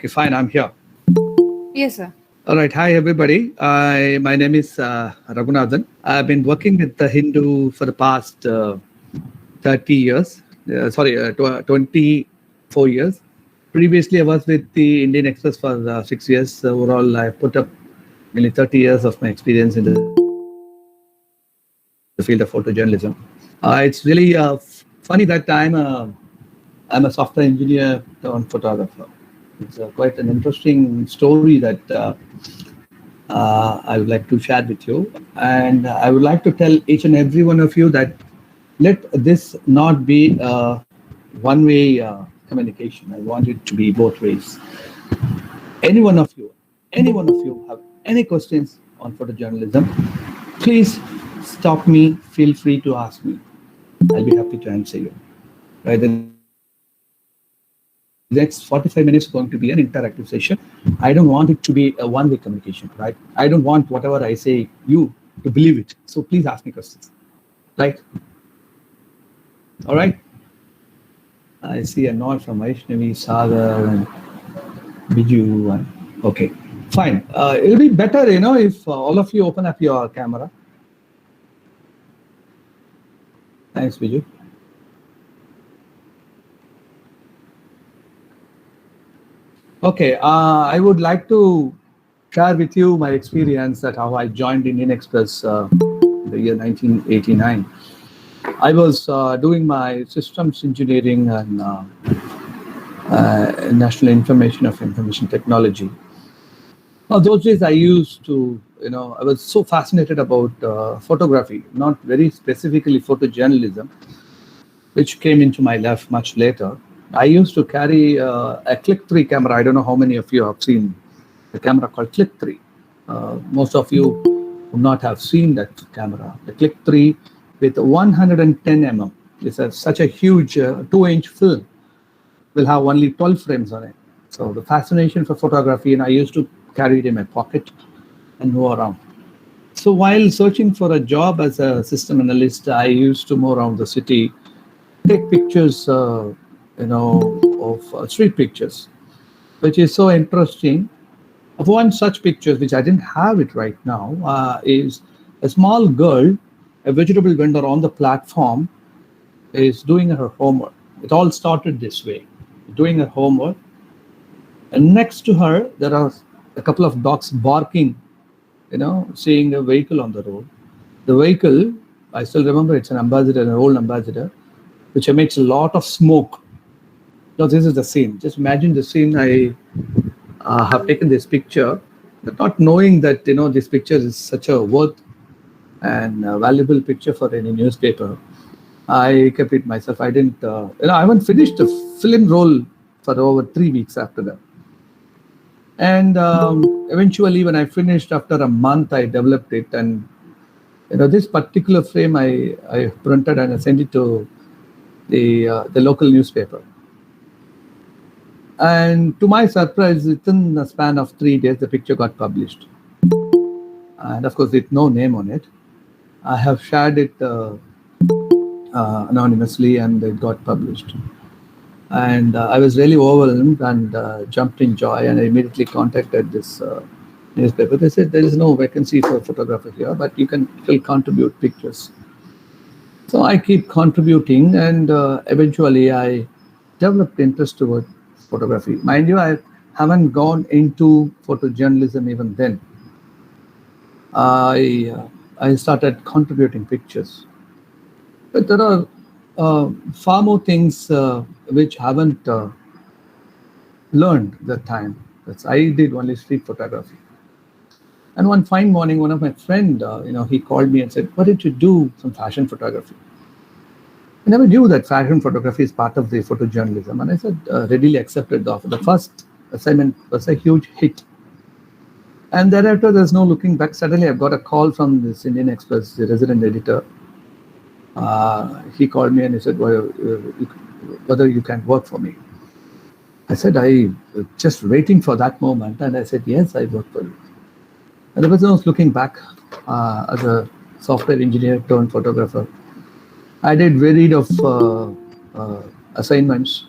Okay, fine. I'm here. Yes, sir. All right. Hi, everybody. My name is Raghunathan. I've been working with the Hindu for the past 30 years. 24 years. Previously, I was with the Indian Express for 6 years. Overall, I put up nearly 30 years of my experience in the field of photojournalism. It's really funny that I'm a software engineer turned photographer. It's quite an interesting story that I would like to share with you. And I would like to tell each and every one of you that let this not be a one-way communication. I want it to be both ways. Any one of you, have any questions on photojournalism, please stop me. Feel free to ask me. I'll be happy to answer you. Right. The next 45 minutes is going to be an interactive session. I don't want it to be a one-way communication, right? I don't want whatever I say you to believe it. So please ask me questions, right? All right. I see a nod from Vaishnavi, Sagar, and Biju. And okay, fine. It'll be better, if all of you open up your camera. Thanks, Biju. Okay, I would like to share with you my experience that how I joined Indian Express in the year 1989. I was doing my systems engineering and National Information of Information Technology. Those days I used to, I was so fascinated about photography, not very specifically photojournalism, which came into my life much later. I used to carry a Click 3 camera. I don't know how many of you have seen the camera called Click 3. Most of you would not have seen that camera. The Click 3 with 110 mm. It's such a huge 2-inch film. Will have only 12 frames on it. So the fascination for photography, and I used to carry it in my pocket and move around. So while searching for a job as a system analyst, I used to move around the city, take pictures, of street pictures, which is so interesting. One such picture, which I didn't have it right now, is a small girl, a vegetable vendor on the platform, is doing her homework. It all started this way, doing her homework. And next to her, there are a couple of dogs barking, seeing a vehicle on the road. The vehicle, I still remember, it's an Ambassador, an old Ambassador, which emits a lot of smoke. Now, this is the scene. Just imagine the scene. I have taken this picture, but not knowing that, this picture is such a worth and valuable picture for any newspaper. I kept it myself. I didn't, I haven't finished the film roll for over 3 weeks after that. And eventually, when I finished after a month, I developed it. And, this particular frame I printed and I sent it to the local newspaper. And to my surprise, within the span of 3 days, the picture got published. And of course, with no name on it. I have shared it anonymously and it got published. And I was really overwhelmed and jumped in joy, and I immediately contacted this newspaper. They said there is no vacancy for a photographer here, but you can still contribute pictures. So I keep contributing, and eventually I developed interest toward photography. Mind you, I haven't gone into photojournalism even then. I started contributing pictures. But there are far more things which haven't learned that time. I did only street photography. And one fine morning, one of my friend, he called me and said, "Why don't you do some fashion photography?" I never knew that fashion photography is part of the photojournalism. And I said, readily accepted the offer. The first assignment was a huge hit. And thereafter, there's no looking back. Suddenly, I've got a call from this Indian Express, the resident editor. He called me and he said, whether you can work for me. I said, I was just waiting for that moment. And I said, yes, I work for you. And the person was looking back as a software engineer turned photographer. I did varied of assignments.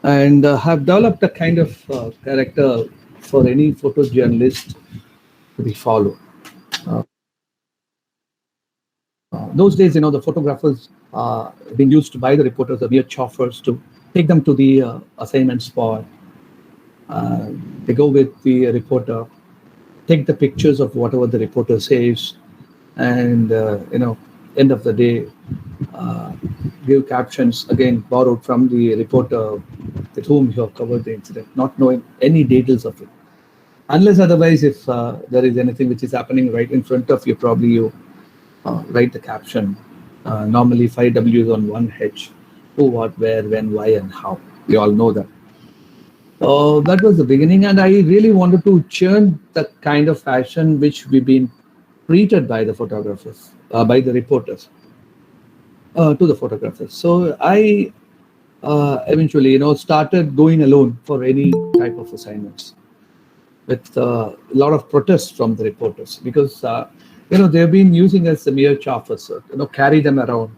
and have developed a kind of character for any photojournalist to be followed. Those days, the photographers being used by the reporters, the mere choffers, to take them to the assignment spot. They go with the reporter, take the pictures of whatever the reporter says, and end of the day, uh, give captions again borrowed from the reporter with whom you have covered the incident, not knowing any details of it. Unless otherwise, if there is anything which is happening right in front of you, probably you write the caption. Normally, 5 Ws on 1 H: who, what, where, when, why, and how. We all know that. That was the beginning, and I really wanted to churn the kind of fashion which we've been treated by the photographers, by the reporters, to the photographers. So I eventually, started going alone for any type of assignments, with a lot of protests from the reporters, because they've been using us a mere chaffers, carry them around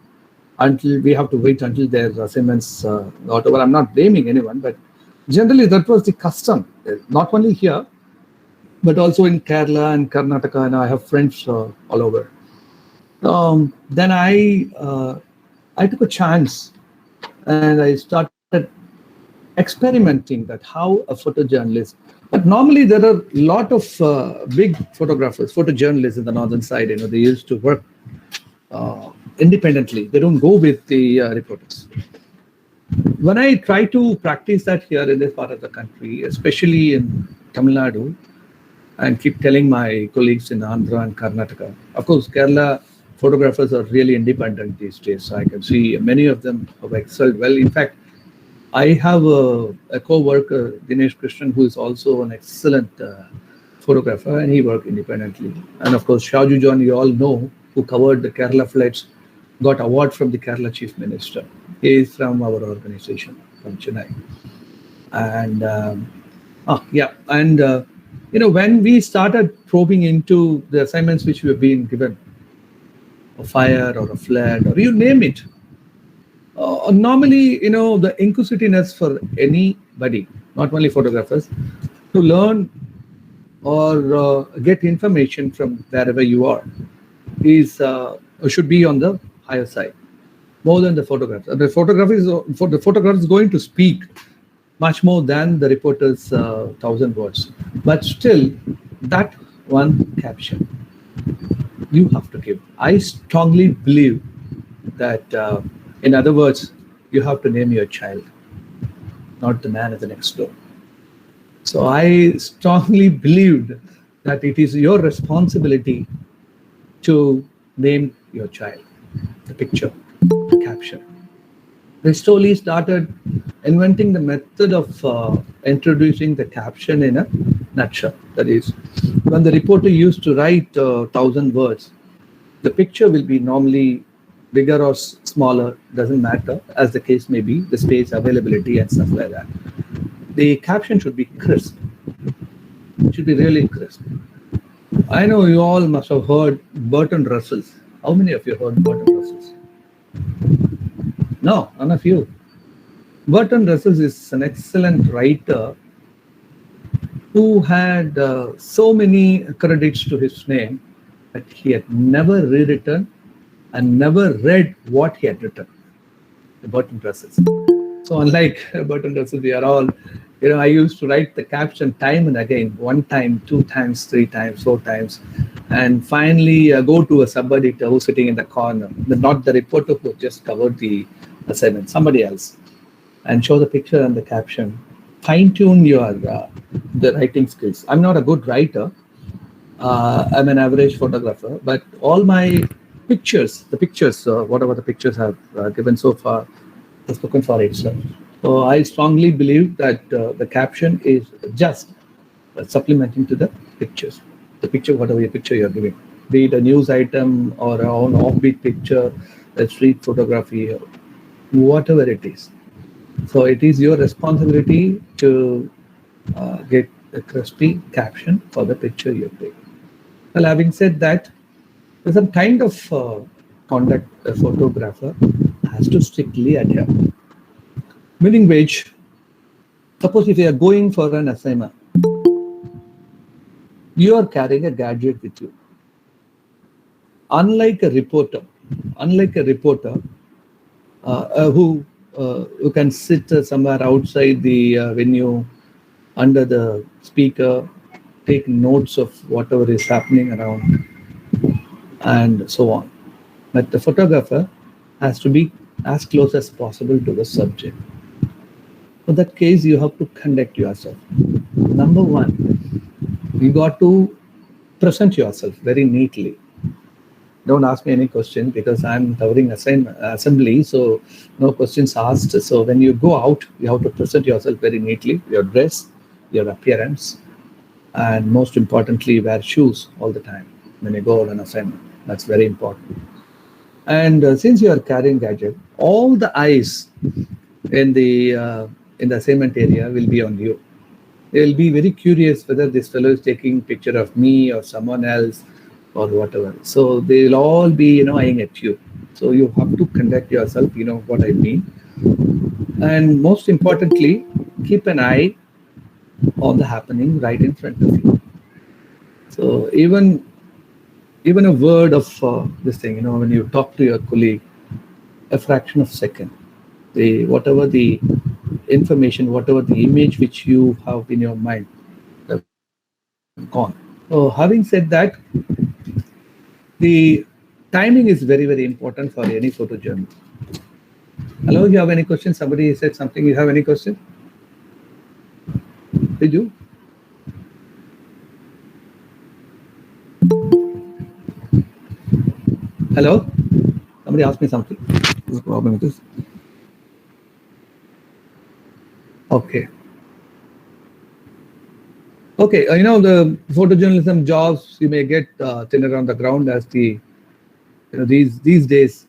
until we have to wait until their assignments whatever. I'm not blaming anyone, but generally that was the custom, not only here but also in Kerala and Karnataka, and I have friends all over. Then I took a chance and I started experimenting that how a photojournalist. But normally there are a lot of big photographers, photojournalists in the northern side. They used to work independently. They don't go with the reporters. When I try to practice that here in this part of the country, especially in Tamil Nadu, and keep telling my colleagues in Andhra and Karnataka, of course, Kerala photographers are really independent these days. So I can see many of them have excelled well. In fact, I have a co-worker, Dinesh Krishnan, who is also an excellent photographer, and he worked independently. And of course, Shaju John, you all know, who covered the Kerala flights, got award from the Kerala Chief Minister. He is from our organization, from Chennai. And when we started probing into the assignments which we have been given, a fire or a flood, or you name it, normally, the inquisitiveness for anybody, not only photographers, to learn or get information from wherever you are, is should be on the higher side, more than the photographer. The photographer is going to speak much more than the reporter's 1,000 words. But still, that one caption you have to give. I strongly believe that, in other words, you have to name your child, not the man at the next door. So I strongly believed that it is your responsibility to name your child, the picture, the caption. They slowly started inventing the method of introducing the caption in a nutshell. That is, when the reporter used to write 1,000 words, the picture will be normally bigger or smaller, doesn't matter, as the case may be, the space availability and stuff like that. The caption should be crisp. It should be really crisp. I know you all must have heard Bertrand Russell. How many of you heard Bertrand Russell? No, none of you. Bertrand Russell is an excellent writer who had so many credits to his name that he had never rewritten and never read what he had written. Bertrand Russell. So unlike Bertrand Russell, we are all, I used to write the caption time and again, 1 time, 2 times, 3 times, 4 times, and finally go to a sub-editor who's sitting in the corner, not the reporter who just covered the assignment, somebody else, and show the picture and the caption. Fine-tune your the writing skills. I'm not a good writer. I'm an average photographer, but all my pictures, whatever the pictures have given so far, have spoken for itself. So I strongly believe that the caption is just supplementing to the pictures. The picture, whatever your picture you're giving, be it a news item or an offbeat picture, a street photography, whatever it is. So it is your responsibility to get a crispy caption for the picture you're taking. Well, having said that, there's some kind of conduct a photographer has to strictly adhere. Meaning which, Suppose if you are going for an assignment, you are carrying a gadget with you. Unlike a reporter, who can sit somewhere outside the venue under the speaker, take notes of whatever is happening around, and so on. But the photographer has to be as close as possible to the subject. For that case, you have to conduct yourself. Number one, you got to present yourself very neatly. Don't ask me any question because I'm covering assembly, so no questions asked. So when you go out, you have to present yourself very neatly, your dress, your appearance, and most importantly, wear shoes all the time when you go on an assignment. That's very important. And since you are carrying gadget, all the eyes in the assignment area will be on you. They will be very curious whether this fellow is taking picture of me or someone else or whatever. So they will all be, eyeing at you. So you have to conduct yourself, you know what I mean. And most importantly, keep an eye on the happening right in front of you. So even a word of this thing, when you talk to your colleague, a fraction of a second, whatever the information, whatever the image which you have in your mind, gone. So having said that, the timing is very, very important for any photojournalist. Hello, you have any questions? Somebody said something. You have any question? Did you? Hello? Somebody asked me something. What's the problem with this? Okay. Okay, the photojournalism jobs you may get thinner on the ground as these days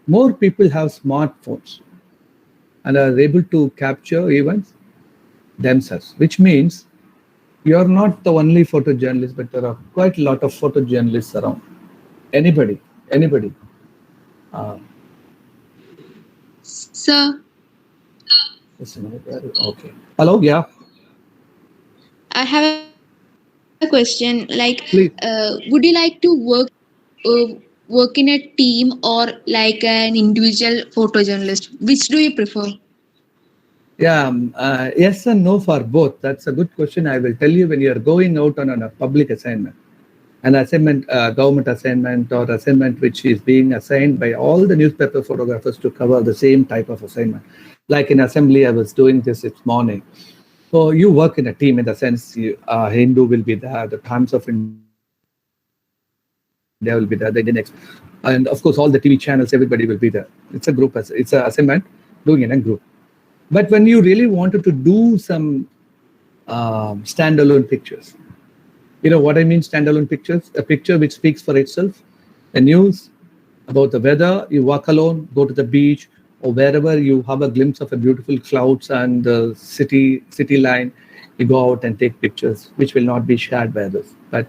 more people have smartphones and are able to capture events themselves, which means you're not the only photojournalist, but there are quite a lot of photojournalists around. Anybody. Sir. Just a minute. Okay. Hello, yeah. I have a question. Please. Would you like to work in a team or like an individual photojournalist? Which do you prefer? Yeah, yes and no for both. That's a good question. I will tell you when you are going out on a public assignment, an assignment, government assignment, or assignment which is being assigned by all the newspaper photographers to cover the same type of assignment. Like in assembly, I was doing this morning. So you work in a team in the sense Hindu will be there, the Times of India will be there, the Indian Express, and of course all the TV channels, everybody will be there. It's a group, it's an assignment doing in a group. But when you really wanted to do some standalone pictures, you know what I mean, standalone pictures, a picture which speaks for itself, a news about the weather, you walk alone, go to the beach, or wherever you have a glimpse of a beautiful clouds and the city line, you go out and take pictures, which will not be shared by others. But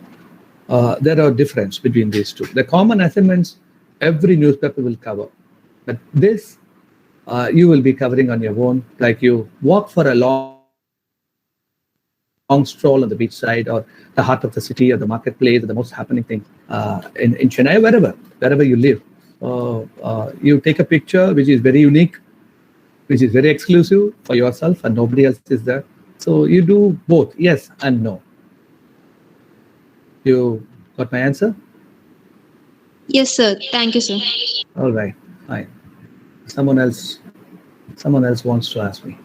there are difference between these two. The common assignments, every newspaper will cover. But this, you will be covering on your own, like you walk for a long stroll on the beach side or the heart of the city or the marketplace or the most happening thing in Chennai, wherever you live. You take a picture which is very unique, which is very exclusive for yourself and nobody else is there. So you do both, yes and no. You got my answer? Yes, sir. Thank you, sir. All right, fine. Someone else wants to ask me.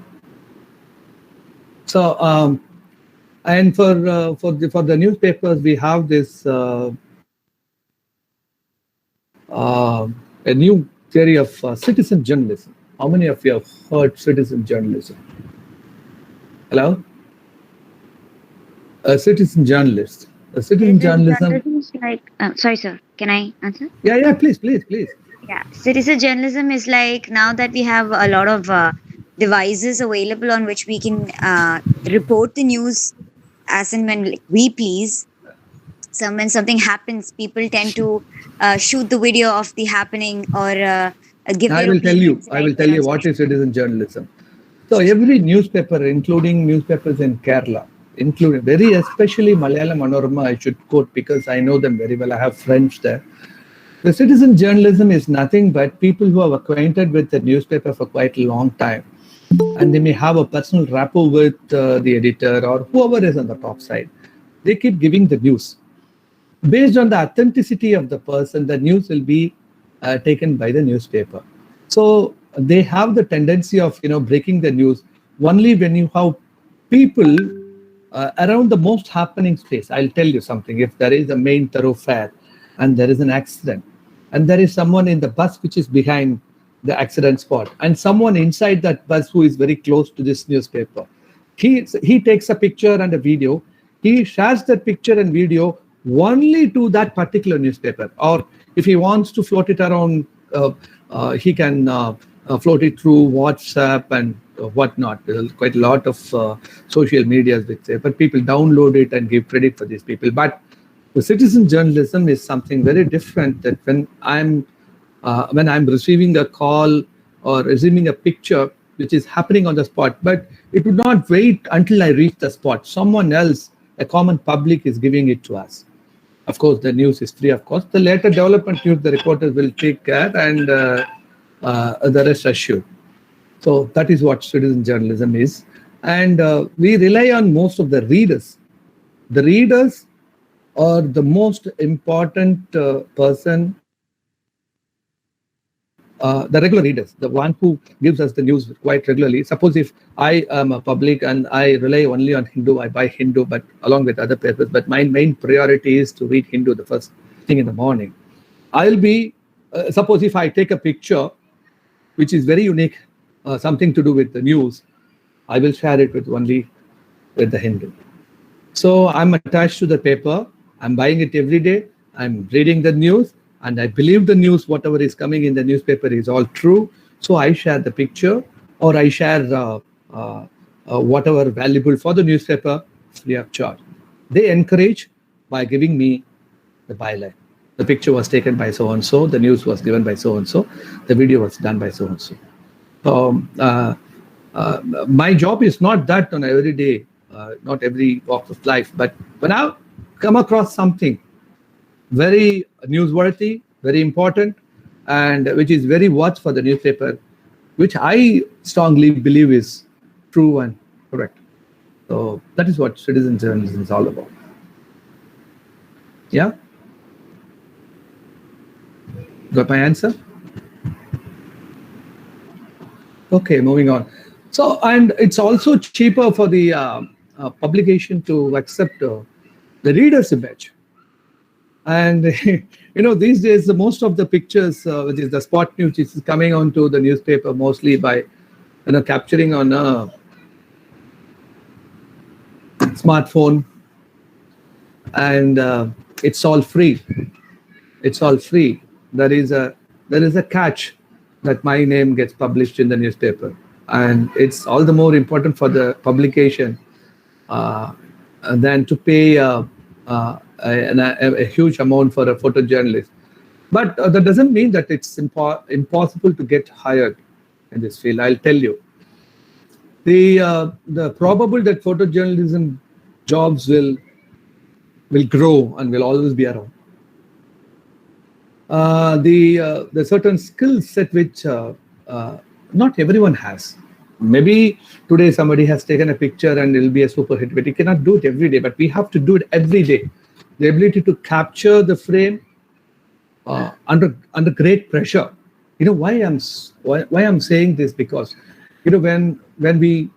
So, and for the newspapers, we have this a new theory of citizen journalism. How many of you have heard citizen journalism? Hello? A citizen journalist. A citizen journalism is like, sorry, sir. Can I answer? Yeah, please. Yeah, citizen journalism is like now that we have a lot of devices available on which we can report the news as and when we please. So when something happens, people tend to shoot the video of the happening or give their I will tell you opinions, what is citizen journalism. So every newspaper, including newspapers in Kerala, including very especially Malayalam Manorama, I should quote because I know them very well. I have friends there. The citizen journalism is nothing but people who are acquainted with the newspaper for quite a long time, and they may have a personal rapport with the editor or whoever is on the top side. They keep giving the news. Based on the authenticity of the person, the news will be taken by the newspaper. So they have the tendency of breaking the news only when you have people around the most happening space. I'll tell you something. If there is a main thoroughfare and there is an accident, and there is someone in the bus which is behind the accident spot, and someone inside that bus who is very close to this newspaper, he takes a picture and a video. He shares that picture and video only to that particular newspaper, or if he wants to float it around, he can float it through WhatsApp and whatnot. There's quite a lot of social medias which say, but people download it and give credit for these people. But the citizen journalism is something very different. That when I'm receiving a call or receiving a picture which is happening on the spot, but it would not wait until I reach the spot. Someone else, a common public, is giving it to us. Of course, the news is free. Of course, the later development news, the reporters will take care, and the rest assured. So that is what citizen journalism is, and we rely on most of the readers. The readers are the most important person. The regular readers, the one who gives us the news quite regularly. Suppose if I am a public and I rely only on Hindu, I buy Hindu, but along with other papers, but my main priority is to read Hindu the first thing in the morning. I'll be, suppose if I take a picture which is very unique, something to do with the news, I will share it with the Hindu. So I'm attached to the paper, I'm buying it every day, I'm reading the news, and I believe the news, whatever is coming in the newspaper is all true. So I share the picture, or I share whatever valuable for the newspaper free of charge. They encourage by giving me the byline. The picture was taken by so-and-so, the news was given by so-and-so, the video was done by so-and-so. My job is not that on every day, not every walk of life, but when I come across something very newsworthy, very important, and which is very worth for the newspaper, which I strongly believe is true and correct. So that is what citizen journalism is all about. Yeah? Got my answer? Okay, moving on. So, and it's also cheaper for the publication to accept the reader's image. And these days, most of the pictures, which is the spot news, is coming onto the newspaper mostly by capturing on a smartphone, and it's all free. It's all free. There is a catch that my name gets published in the newspaper, and it's all the more important for the publication than to pay a huge amount for a photojournalist. But that doesn't mean that it's impossible to get hired in this field. I'll tell you. The probable that photojournalism jobs will grow and will always be around. The certain skill set which not everyone has. Maybe today somebody has taken a picture and it'll be a super hit, but you cannot do it every day. But we have to do it every day. The ability to capture the frame under great pressure. Why I'm saying this, because when we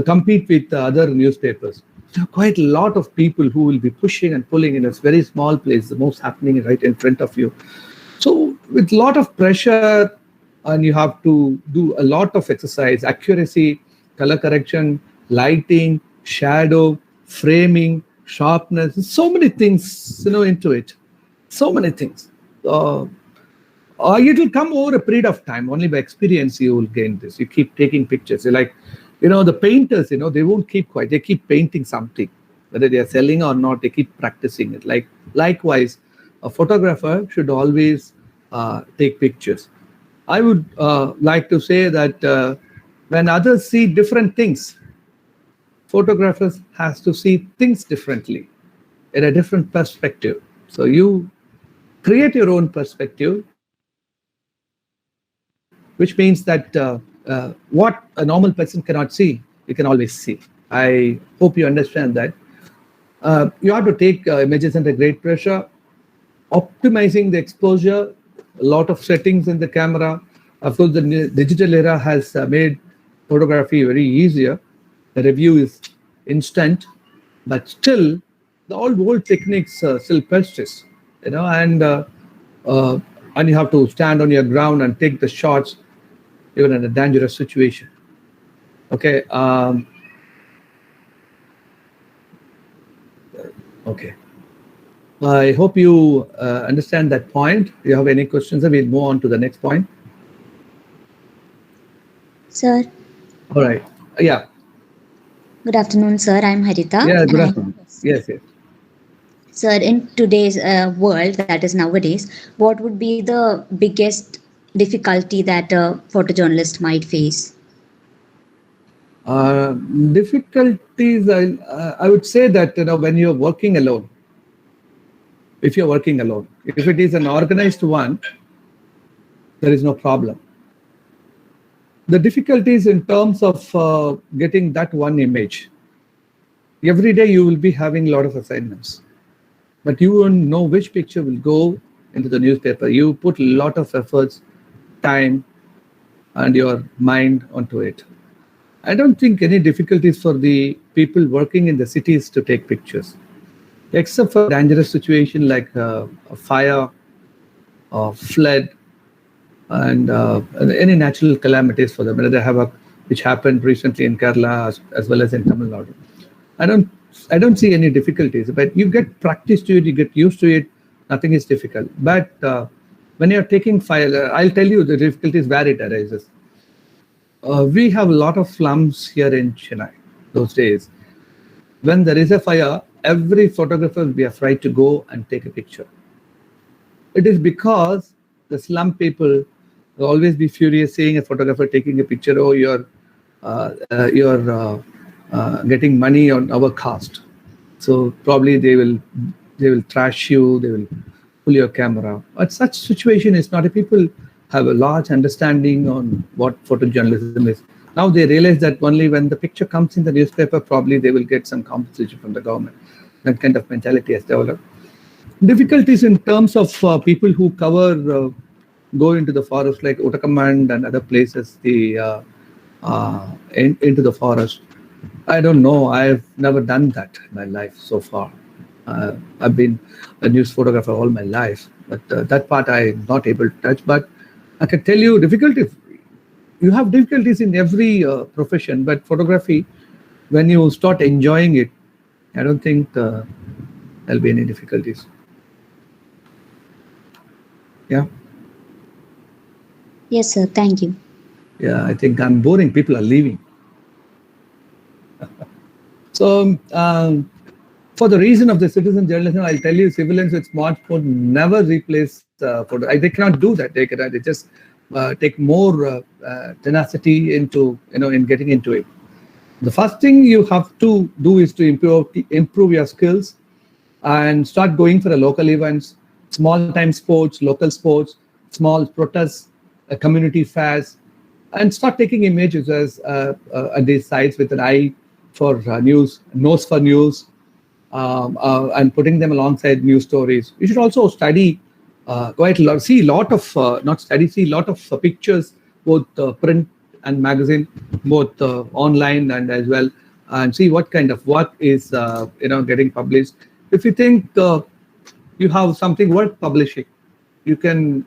compete with other newspapers, there are quite a lot of people who will be pushing and pulling in a very small place, the most happening right in front of you. So with a lot of pressure, and you have to do a lot of exercise, accuracy, color correction, lighting, shadow, framing, sharpness, so many things into it. So many things. It will come over a period of time. Only by experience you will gain this. You keep taking pictures. You're like, the painters, they won't keep quiet. They keep painting something. Whether they are selling or not, they keep practicing it. Likewise, a photographer should always take pictures. I would like to say that when others see different things, photographers has to see things differently in a different perspective. So you create your own perspective, which means that what a normal person cannot see, you can always see. I hope you understand that. You have to take images under great pressure, optimizing the exposure, a lot of settings in the camera. Of course, the digital era has made photography very easier. The review is instant, but still, the old techniques still persist, and you have to stand on your ground and take the shots, even in a dangerous situation. Okay. Okay. I hope you understand that point. If you have any questions, then we'll move on to the next point. Sir, All right. Yeah. good afternoon, sir. I'm Harita. Yeah. and Good I- afternoon. Yes. Yes. Sir, in today's world, that is nowadays, what would be the biggest difficulty that a photojournalist might face? Uh, Difficulties. I would say that when you're working alone, if you're working alone, if it is an organized one, there is no problem. The difficulties in terms of getting that one image. Every day you will be having a lot of assignments, but you won't know which picture will go into the newspaper. You put a lot of efforts, time, and your mind onto it. I don't think any difficulties for the people working in the cities to take pictures, except for dangerous situation like a fire or flood and any natural calamities for them. They have which happened recently in Kerala as well as in Tamil Nadu. I don't see any difficulties, but you get practice to it, you get used to it. Nothing is difficult. But when you're taking fire, I'll tell you the difficulties where it arises. We have a lot of slums here in Chennai those days. When there is a fire, every photographer will be afraid to go and take a picture. It is because the slum people will always be furious seeing a photographer taking a picture. Oh, you're getting money on our cost. So probably they will trash you. They will pull your camera. But such situation is not. People have a large understanding on what photojournalism is. Now they realize that only when the picture comes in the newspaper, probably they will get some compensation from the government. That kind of mentality has developed. Difficulties in terms of people who go into the forest like Uttarakhand and other places, into the forest. I don't know. I've never done that in my life so far. I've been a news photographer all my life, but that part I'm not able to touch. But I can tell you difficulties. You have difficulties in every profession, but photography, when you start enjoying it, I don't think there'll be any difficulties. Yeah. Yes, sir. Thank you. Yeah, I think I'm boring. People are leaving. So, for the reason of the citizen journalism, I'll tell you, civilians with smartphone never replace photo. They cannot do that. They just take more tenacity into in getting into it. The first thing you have to do is to improve your skills and start going for the local events, small time sports, local sports, small protests, community fairs, and start taking images at these sites with an eye for news, nose for news, and putting them alongside news stories. You should also study quite a lot, see a lot of, not study, see a lot of pictures, both print and magazine, both online and as well, and see what kind of work is getting published. If you think you have something worth publishing, you can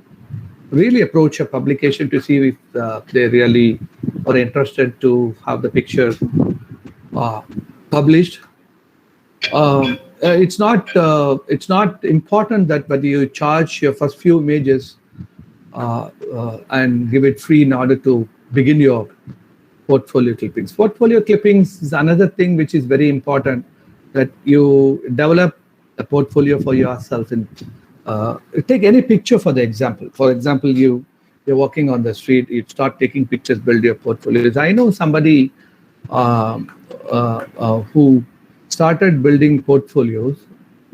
really approach a publication to see if they really are interested to have the picture published. It's not important that whether you charge your first few images and give it free in order to begin your portfolio clippings. Portfolio clippings is another thing which is very important, that you develop a portfolio for yourself. And take any picture for the example. For example, you you're walking on the street, you start taking pictures, build your portfolios. I know somebody who started building portfolios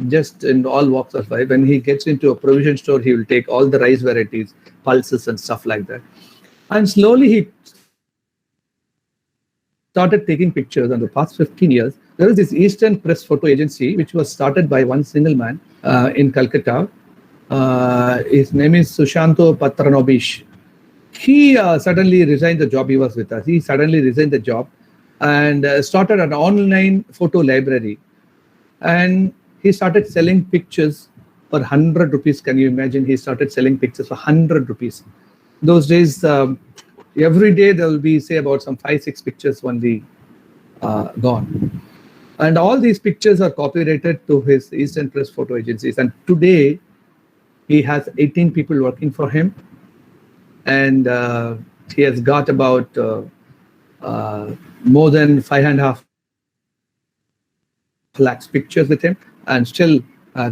just in all walks of life. When he gets into a provision store, he will take all the rice varieties, pulses, and stuff like that. And slowly he started taking pictures. And the past 15 years, there was this Eastern Press Photo Agency, which was started by one single man in Calcutta. His name is Sushanto Patranobish. He suddenly resigned the job. He was with us. He suddenly resigned the job and started an online photo library. And he started selling pictures for 100 rupees. Can you imagine? He started selling pictures for 100 rupees. Those days, every day there will be, say, about some 5-6 pictures only gone. And all these pictures are copyrighted to his Eastern Press Photo Agencies. And today, he has 18 people working for him. And he has got about more than 5.5 lakhs pictures with him, and still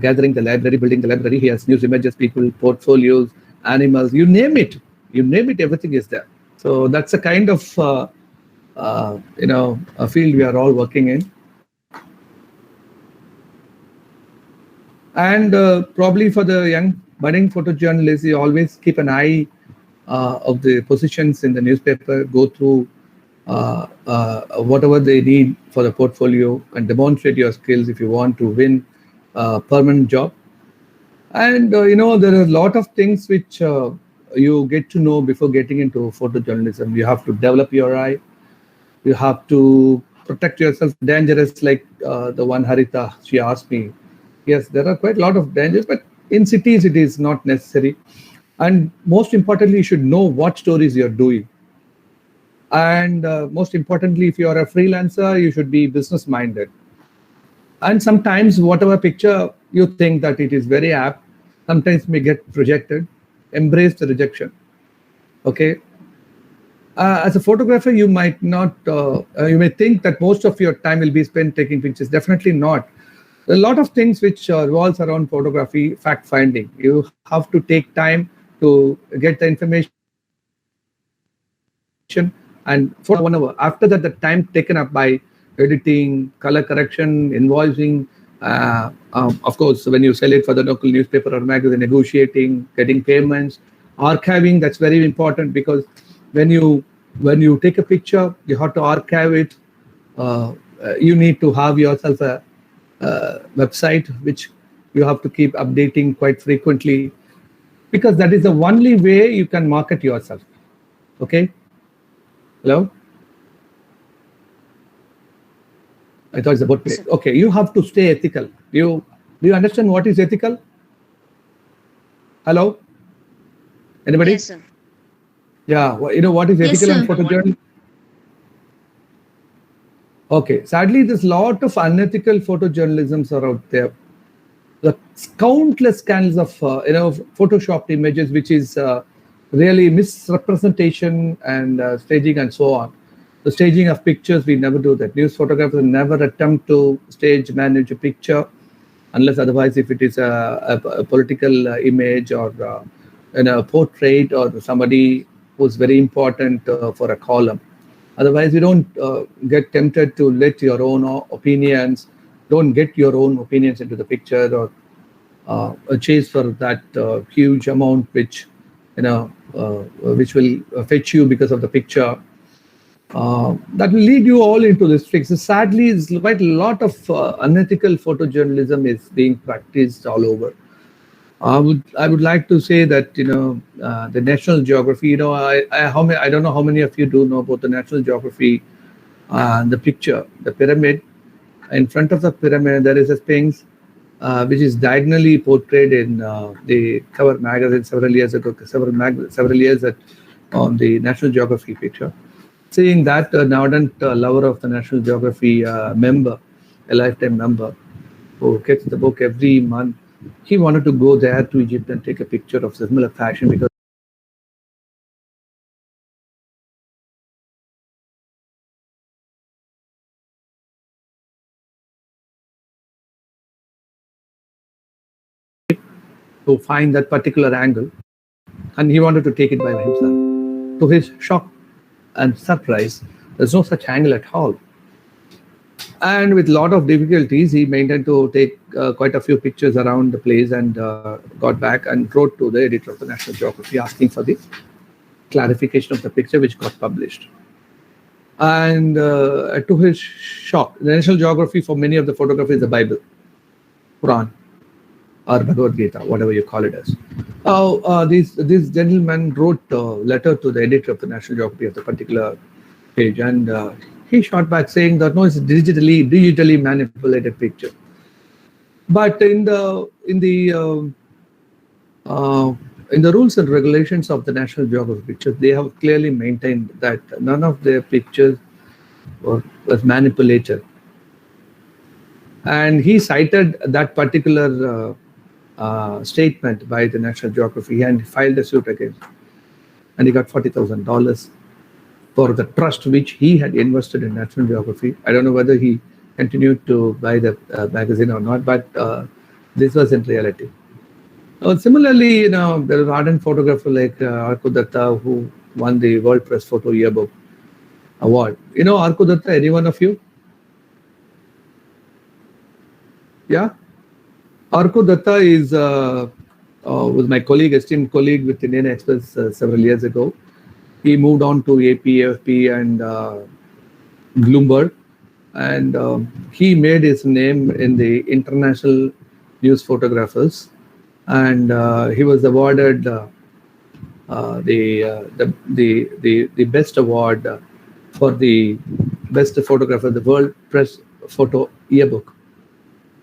gathering the library, building the library. He has news images, people, portfolios, animals, you name it. You name it, everything is there. So that's a kind of a field we are all working in. And probably for the young budding photojournalists, you always keep an eye of the positions in the newspaper, go through whatever they need for the portfolio and demonstrate your skills if you want to win a permanent job. And there are a lot of things which you get to know before getting into photojournalism. You have to develop your eye. You have to protect yourself. Dangerous, like the one Harita, she asked me. Yes, there are quite a lot of dangers, but in cities it is not necessary. And most importantly, you should know what stories you're doing. And most importantly, if you are a freelancer, you should be business minded. And sometimes whatever picture you think that it is very apt, sometimes may get rejected. Embrace the rejection. Okay. As a photographer, you might not, you may think that most of your time will be spent taking pictures. Definitely not. A lot of things which revolves around photography, fact finding. You have to take time to get the information, and for 1 hour. After that, the time taken up by editing, color correction, invoicing, of course, when you sell it for the local newspaper or magazine, negotiating, getting payments, archiving, that's very important, because when you take a picture, you have to archive it. You need to have yourself a website which you have to keep updating quite frequently, because that is the only way you can market yourself. Okay. Hello? I thought it's about play. Okay, you have to stay ethical. Do you understand what is ethical? Hello? Anybody? Yes, sir. Yeah, you know what is Yes, ethical in sir. photojournalism? Okay, sadly, there's a lot of unethical photojournalisms are out there. The countless scandals of photoshopped images, which is really misrepresentation and staging and so on. The staging of pictures, we never do that. News photographers never attempt to stage manage a picture, unless otherwise if it is a political image or a portrait or somebody who's very important for a column. Otherwise, you don't get tempted to let your own opinions, don't get your own opinions into the picture, or chase for that huge amount which which will fetch you because of the picture. That will lead you all into this fix. Sadly, it's quite a lot of unethical photojournalism is being practiced all over. I would like to say that the National Geography. I don't know how many of you do know about the National Geography. The picture, the pyramid. In front of the pyramid, there is a Sphinx, which is diagonally portrayed in the cover magazine several years ago. Several years on the National Geography picture. Seeing that, an ardent lover of the National Geography member, a lifetime member, who gets the book every month, he wanted to go there to Egypt and take a picture of similar fashion, because to find that particular angle. and he wanted to take it by himself. To his shock and surprise, there's no such angle at all. And with a lot of difficulties, he maintained to take quite a few pictures around the place and got back and wrote to the editor of the National Geography asking for the clarification of the picture, which got published. And to his shock, the National Geography for many of the photography is the Bible, Quran, or Bhagavad Gita, whatever you call it as. This gentleman wrote a letter to the editor of the National Geography of the particular page, and he shot back saying that no, it's a digitally manipulated picture. But in the rules and regulations of the National Geographic pictures, they have clearly maintained that none of their pictures was manipulated. And he cited that particular statement by the National Geography and filed a suit against, and he got $40,000 for the trust which he had invested in National Geography. I don't know whether he continued to buy the magazine or not, but this was in reality. Similarly, there is an ardent photographer like Arku Datta, who won the World Press Photo Yearbook Award. You know Arku Datta, any one of you? Yeah? Arku Datta is was my colleague, esteemed colleague with Indian Express several years ago. He moved on to AP, AFP, and Bloomberg, and he made his name in the international news photographers, and he was awarded the best award for the best photographer, the World Press Photo Yearbook,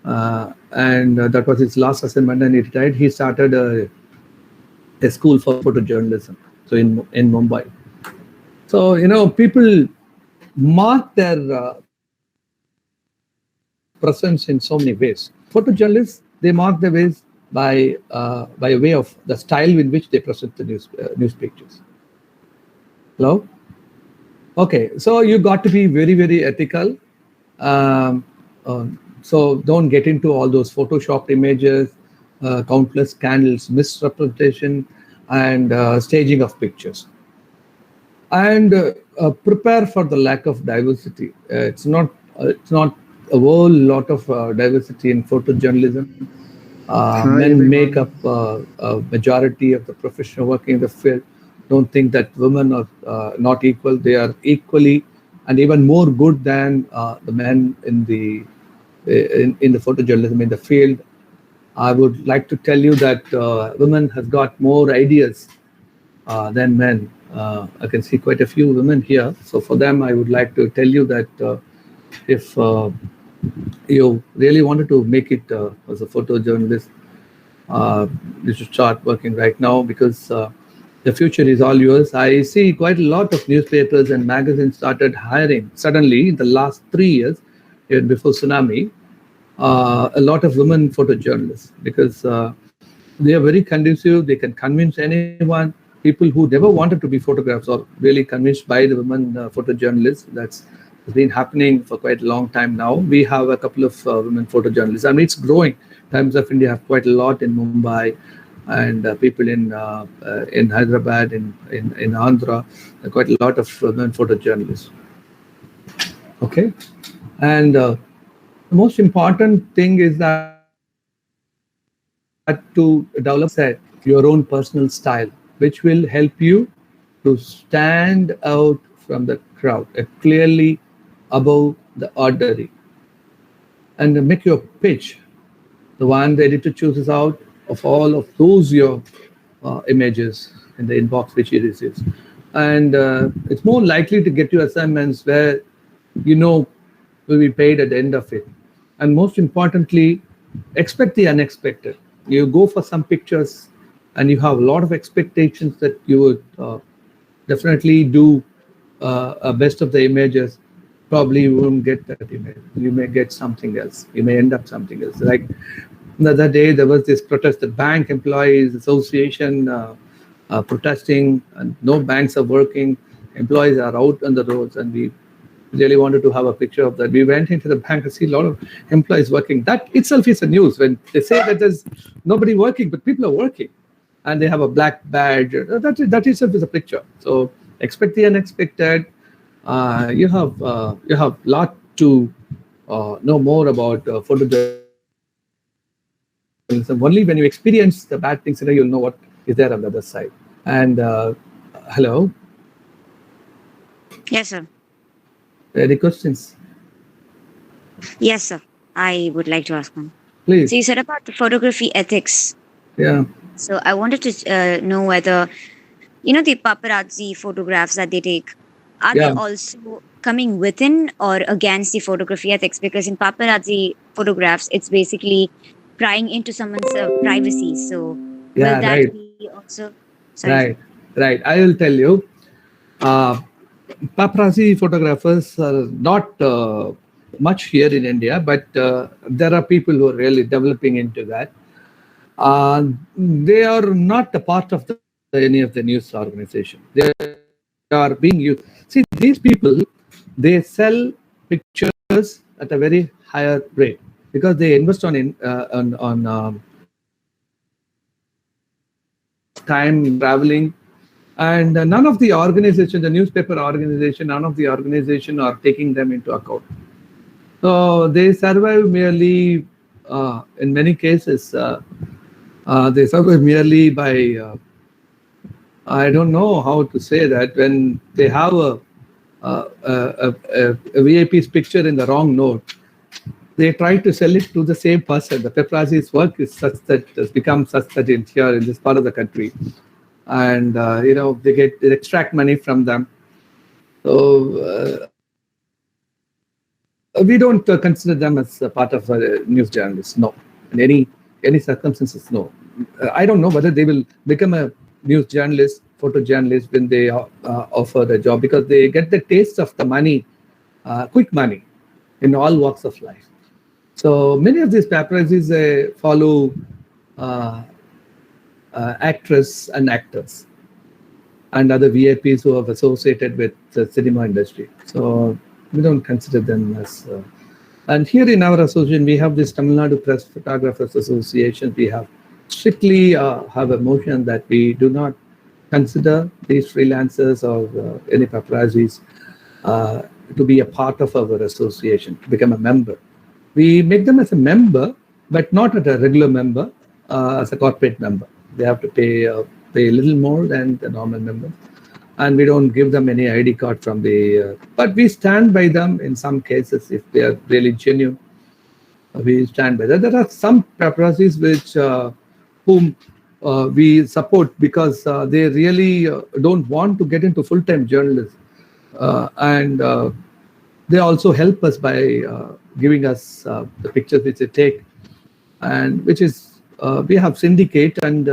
and that was his last assignment, and he retired. He started a school for photojournalism, so in Mumbai. So people mark their presence in so many ways. Photojournalists, they mark their ways by way of the style in which they present the news pictures. Hello? Okay, so you got to be very, very ethical. So don't get into all those photoshopped images, countless scandals, misrepresentation, and staging of pictures. And prepare for the lack of diversity. It's not a whole lot of diversity in photojournalism. Men make up a majority of the professional working in the field. Don't think that women are not equal. They are equally and even more good than the men in the photojournalism in the field. I would like to tell you that women have got more ideas than men. I can see quite a few women here. So for them, I would like to tell you that if you really wanted to make it as a photojournalist, you should start working right now, because the future is all yours. I see quite a lot of newspapers and magazines started hiring suddenly in the last 3 years, even before tsunami, a lot of women photojournalists, because they are very conducive. They can convince anyone. People who never wanted to be photographers are really convinced by the women photojournalists. That's been happening for quite a long time now. We have a couple of women photojournalists. I mean, it's growing. Times of India have quite a lot in Mumbai, and people in Hyderabad, in Andhra, quite a lot of women photojournalists. Okay, and the most important thing is that to develop your own personal style, which will help you to stand out from the crowd, clearly above the ordinary, and make your pitch the one the editor chooses out of all of those your images in the inbox which he receives. And it's more likely to get you assignments where will be paid at the end of it. And most importantly, expect the unexpected. You go for some pictures and you have a lot of expectations that you would definitely do a best of the images. Probably you won't get that image. You may get something else. You may end up something else. Like the other day, there was this protest, the Bank Employees Association protesting, and no banks are working. Employees are out on the roads, and we really wanted to have a picture of that. We went into the bank to see a lot of employees working. That itself is a news when they say that there's nobody working, but people are working. and they have a black badge. That itself is a picture. So expect the unexpected. You have lot to know more about photojournalism. Only when you experience the bad things, you'll know what is there on the other side. And hello, Yes, sir. any questions? Yes, sir. I would like to ask one. Please. So you said about the photography ethics. Yeah. So I wanted to know whether, the paparazzi photographs that they take, are Yeah. they also coming within or against the photography ethics? Because in paparazzi photographs, it's basically prying into someone's privacy. So Yeah, will that right. be also? Sorry. Right. I will tell you. Paparazzi photographers are not much here in India, but there are people who are really developing into that. They are not a part of any of the news organization. They are being used. See, these people, they sell pictures at a very higher rate because they invest on time traveling, and none of the organization, the newspaper organization, none of the organization are taking them into account. So they survive merely, in many cases, they survive merely by, I don't know how to say that, when they have a VIP's picture in the wrong note, they try to sell it to the same person. The paparazzi's work is such that has become such that in here in this part of the country, and they extract money from them. So we don't consider them as a part of news journalists. No, in any circumstances, no. I don't know whether they will become a news journalist, photojournalist when they offer the job, because they get the taste of the money, quick money, in all walks of life. So many of these paparazzis follow actresses and actors and other VIPs who have associated with the cinema industry. So we don't consider them as. And here in our association, we have this Tamil Nadu Press Photographers Association. We have strictly have a motion that we do not consider these freelancers or any paparazzis to be a part of our association, to become a member. We make them as a member, but not as a regular member, as a corporate member. They have to pay a little more than the normal member. And we don't give them any ID card from the, but we stand by them in some cases if they are really genuine. We stand by that. There are some paparazzis whom we support because they really don't want to get into full-time journalism. And they also help us by giving us the pictures which they take, and which is we have syndicate, and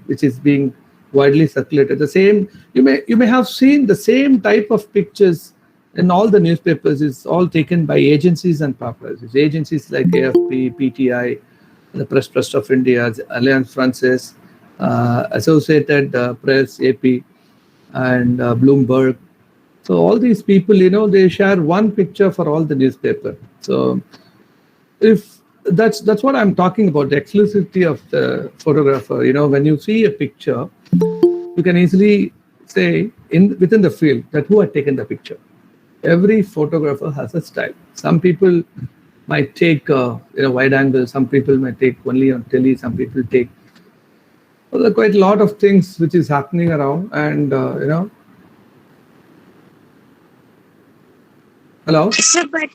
which is being widely circulated. The same, you may have seen the same type of pictures in all the newspapers. Is all taken by agencies and paparazzis. Agencies like AFP, PTI, the Press Trust of India, Alliance Francaise, Associated Press, AP, and Bloomberg. So all these people, they share one picture for all the newspaper. So if that's what I'm talking about, the exclusivity of the photographer. When you see a picture, you can easily say within the field that who had taken the picture. Every photographer has a style. Some people might take wide angle. Some people might take only on tele. Some people take. Well, there are quite a lot of things which is happening around, and Hello. So, but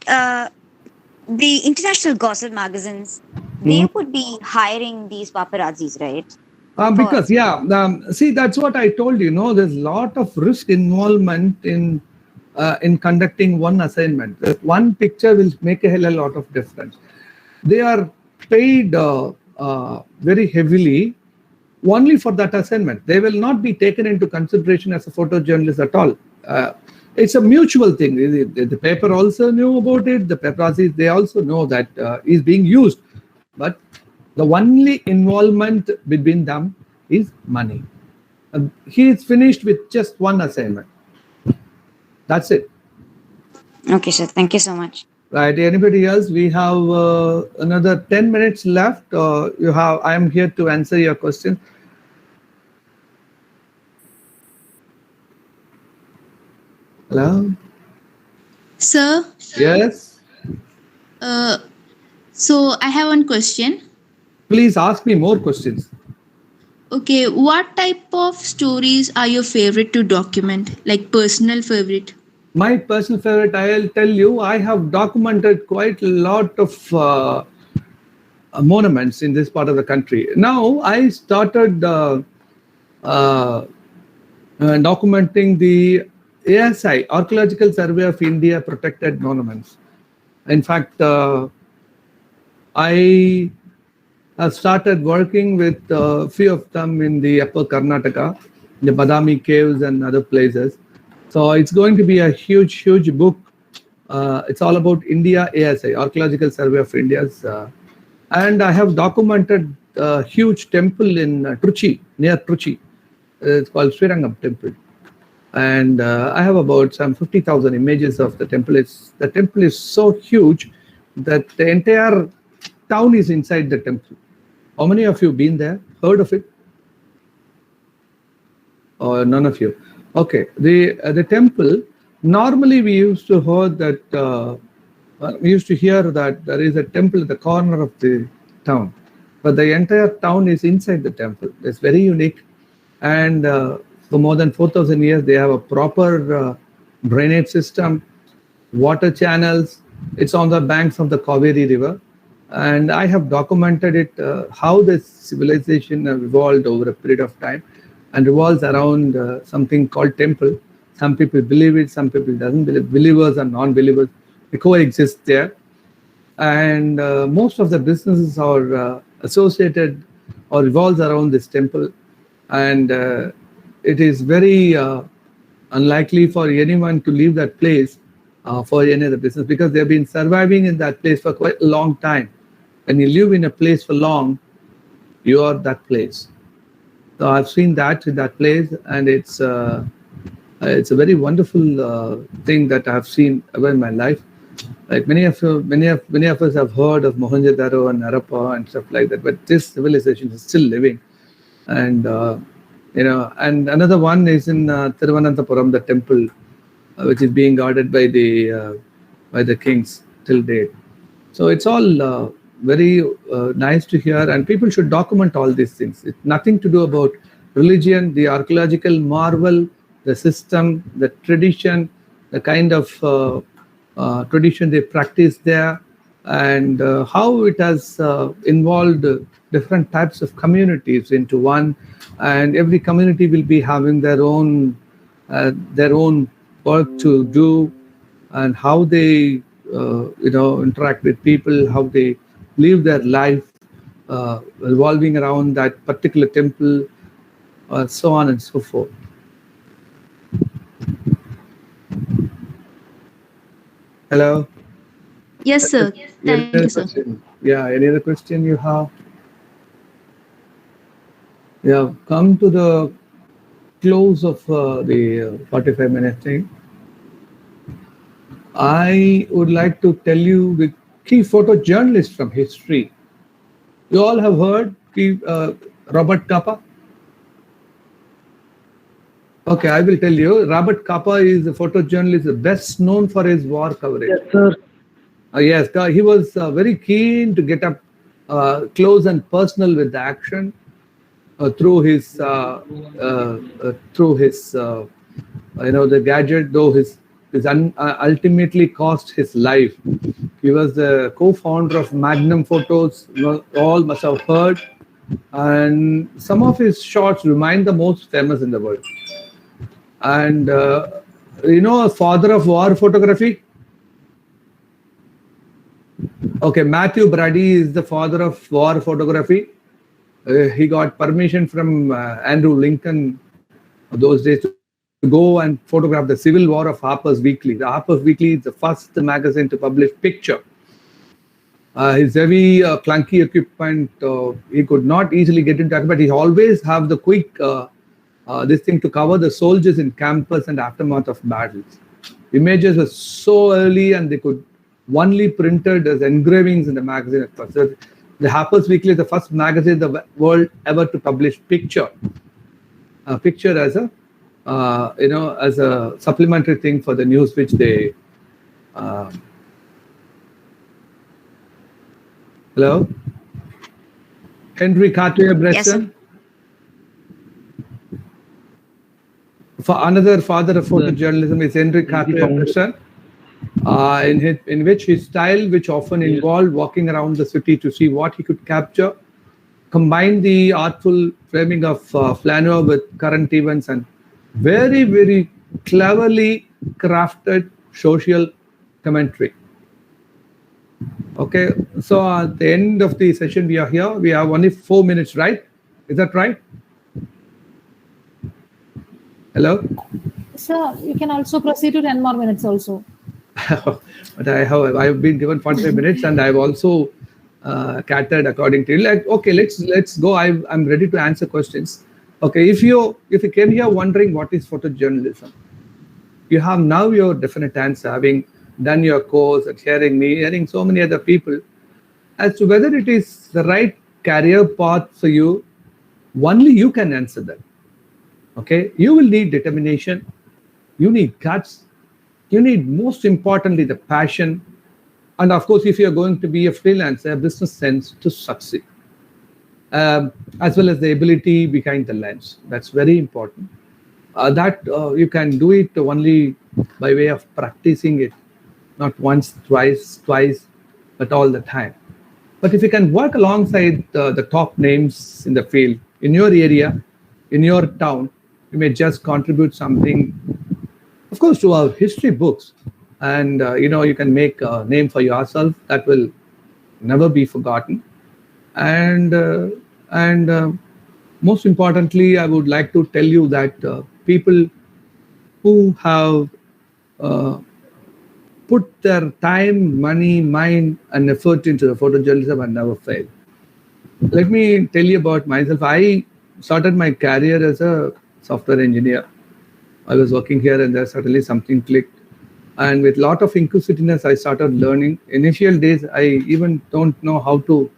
the international gossip magazines, they would be hiring these paparazzis, right? Because see, that's what I told you. There's a lot of risk involvement in conducting one assignment. That one picture will make a hell of a lot of difference. They are paid very heavily only for that assignment. They will not be taken into consideration as a photojournalist at all. It's a mutual thing. The paper also knew about it. The paparazzis, they also know that is being used. But the only involvement between them is money. He is finished with just one assignment. That's it. Okay, sir. Thank you so much. Right. Anybody else? We have another 10 minutes left. I am here to answer your question. Hello? Sir, Yes? so I have one question. Please ask me more questions. Okay, what type of stories are your favorite to document? Like personal favorite? My personal favorite, I'll tell you, I have documented quite a lot of monuments in this part of the country. Now, I started uh, documenting the ASI, Archaeological Survey of India protected monuments. In fact, I have started working with a few of them in the upper Karnataka, the Badami caves and other places. So it's going to be a huge, huge book. It's all about India ASI, Archaeological Survey of India's. And I have documented a huge temple in Truchi, near Truchi. It's called Srirangam Temple. And I have about some 50,000 images of the temple. The temple is so huge that the entire town is inside the temple. How many of you been there? Heard of it? Or none of you? Okay. The temple. Normally, we used to heard that we used to hear that there is a temple at the corner of the town, but the entire town is inside the temple. It's very unique, and for more than 4,000 years, they have a proper drainage system, water channels. It's on the banks of the Kaveri River. And I have documented it, how this civilization have evolved over a period of time and revolves around something called temple. Some people believe it, some people doesn't believe. Believers and non-believers, they coexist there. And most of the businesses are associated or revolves around this temple. And it is very unlikely for anyone to leave that place for any other business, because they've been surviving in that place for quite a long time. When you live in a place for long, you are that place. So I've seen that in that place, and it's a very wonderful thing that I've seen ever in my life. Like many of us have heard of Mohenjo-daro and Harappa and stuff like that, but this civilization is still living. And and another one is in Thiruvananthapuram, the temple, which is being guarded by the kings till date. So it's all very nice to hear, and people should document all these things. It's nothing to do about religion, the archaeological marvel, the system, the tradition, the kind of tradition they practice there, and how it has involved different types of communities into one, and every community will be having their own work to do, and how they interact with people, how they live their life revolving around that particular temple, so on and so forth. Hello? Yes, sir. Thank you, sir. Yeah, any other question you have? Yeah, come to the close of the 45-minute thing. I would like to tell you the key photojournalists from history. You all have heard Robert Capa? Okay, I will tell you. Robert Capa is a photojournalist best known for his war coverage. Yes, sir. Yes, he was very keen to get up close and personal with the action through his the gadget, though his ultimately cost his life. He was the co-founder of Magnum Photos. You all must have heard, and some of his shots remain the most famous in the world. And a father of war photography. Okay, Matthew Brady is the father of war photography. He got permission from Andrew Lincoln those days to go and photograph the Civil War of Harper's Weekly. The Harper's Weekly is the first magazine to publish picture. His heavy, clunky equipment, he could not easily get into that, but he always have the quick this thing to cover the soldiers in campus and aftermath of battles. Images were so early, and they could only printed as engravings in the magazine at first. So the Harper's Weekly is the first magazine in the world ever to publish picture as a as a supplementary thing for the news which they. Uh, hello, Henry Cartier-Bresson. For another father of photojournalism is Henry Cartier-Bresson, in which his style, which often involved walking around the city to see what he could capture, combined the artful framing of flaneur with current events and very, very cleverly crafted social commentary. Okay, so at the end of the session we are here. We have only 4 minutes, right? Is that right? Hello? Sir, you can also proceed to 10 more minutes also. But I have been given 45 minutes and I've also catered according to you. Like, okay, let's go. I'm ready to answer questions. Okay, if you came here wondering what is photojournalism, you have now your definite answer, having done your course and hearing so many other people, as to whether it is the right career path for you. Only you can answer that. Okay, you will need determination, you need guts, you need, most importantly, the passion, and of course, if you're going to be a freelancer, business sense to succeed, as well as the ability behind the lens. That's very important. You can do it only by way of practicing it, not once, twice, but all the time. But if you can work alongside the top names in the field, in your area, in your town, you may just contribute something, of course, to our history books. And, you can make a name for yourself that will never be forgotten. And most importantly, I would like to tell you that people who have put their time, money, mind, and effort into the photojournalism and never fail. Let me tell you about myself. I started my career as a software engineer. I was working here and there, suddenly something clicked. And with a lot of inquisitiveness, I started learning. Initial days, I even don't know how to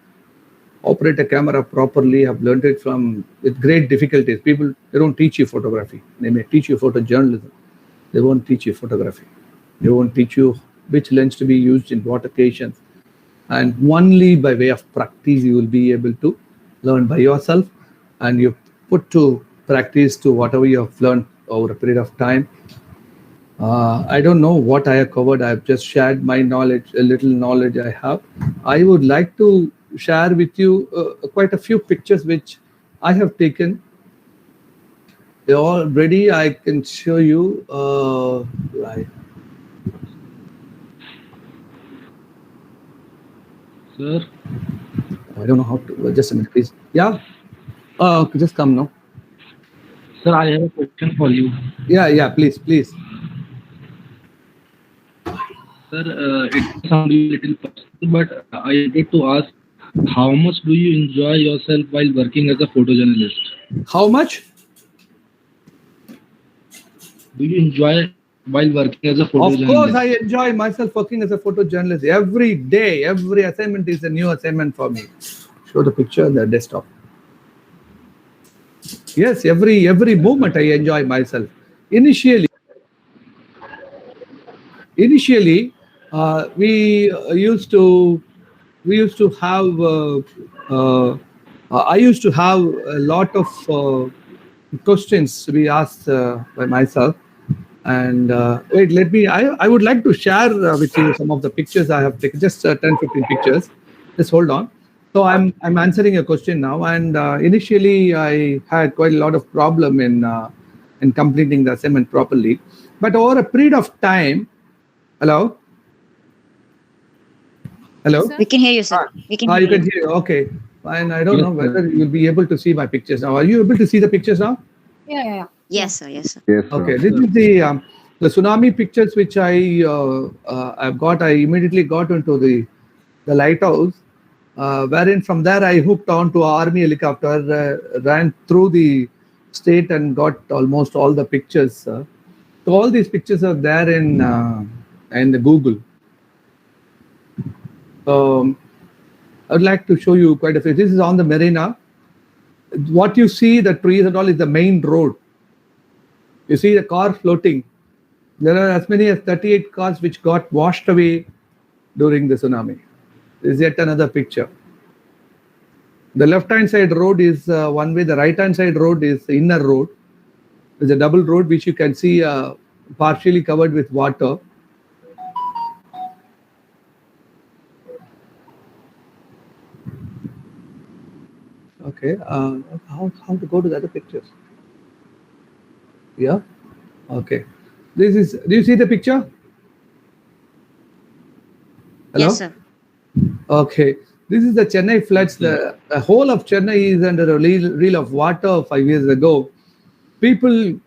operate a camera properly. I've learned it with great difficulties. People, they don't teach you photography. They may teach you photojournalism. They won't teach you photography. They won't teach you which lens to be used in what occasions. And only by way of practice, you will be able to learn by yourself, and you put to practice to whatever you have learned over a period of time. I don't know what I have covered. I've just shared my knowledge, a little knowledge I have. I would like to share with you quite a few pictures which I have taken. They're all ready. I can show you. Right. Sir, I don't know how to. Just a minute, please. Yeah. Just come now. sir, I have a question for you. Yeah. Please. Sir, it sounds a little personal, but I wanted to ask, how much do you enjoy yourself while working as a photojournalist? How much? Do you enjoy while working as a photojournalist? Of course, I enjoy myself working as a photojournalist. Every day, every assignment is a new assignment for me. Show the picture on the desktop. Yes, every moment I enjoy myself. Initially, we used to have. I used to have a lot of questions to be asked by myself. And wait, I would like to share with you some of the pictures I have taken, just 10-15 pictures. Just hold on. So I'm answering a question now. And initially, I had quite a lot of problem in completing the assignment properly. But over a period of time, hello? Sir? We can hear you, sir. We can hear You can hear. Okay. And I don't know whether you'll be able to see my pictures now. Are you able to see the pictures now? Yeah. Yes, sir. Yes, sir. Yes, sir. Okay, this is the tsunami pictures which I've got. I immediately got into the lighthouse, wherein from there I hooked on to an army helicopter, ran through the state and got almost all the pictures. So all these pictures are there in the Google. I would like to show you quite a few. This is on the marina. What you see, the trees and all, is the main road. You see the car floating. There are as many as 38 cars which got washed away during the tsunami. This is yet another picture. The left-hand side road is one way. The right-hand side road is the inner road. There's a double road which you can see partially covered with water. Okay, how to go to the other pictures? Yeah, okay. This is, do you see the picture? Hello? Yes, sir. Okay, this is the Chennai floods. The whole of Chennai is under a reel of water 5 years ago. People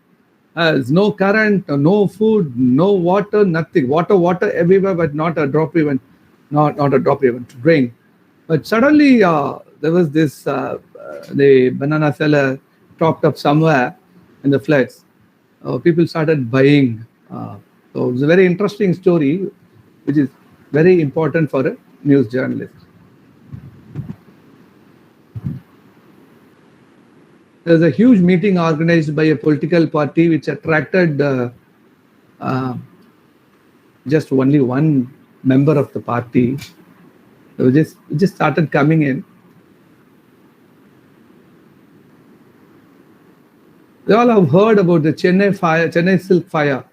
has no current, no food, no water, nothing. Water everywhere, but not a drop even, not a drop even to drink. But suddenly there was this, the banana seller propped up somewhere in the floods. People started buying. So it's a very interesting story, which is very important for a news journalist. There's a huge meeting organized by a political party which attracted just only one member of the party. So just started coming in. They all have heard about the Chennai silk fire,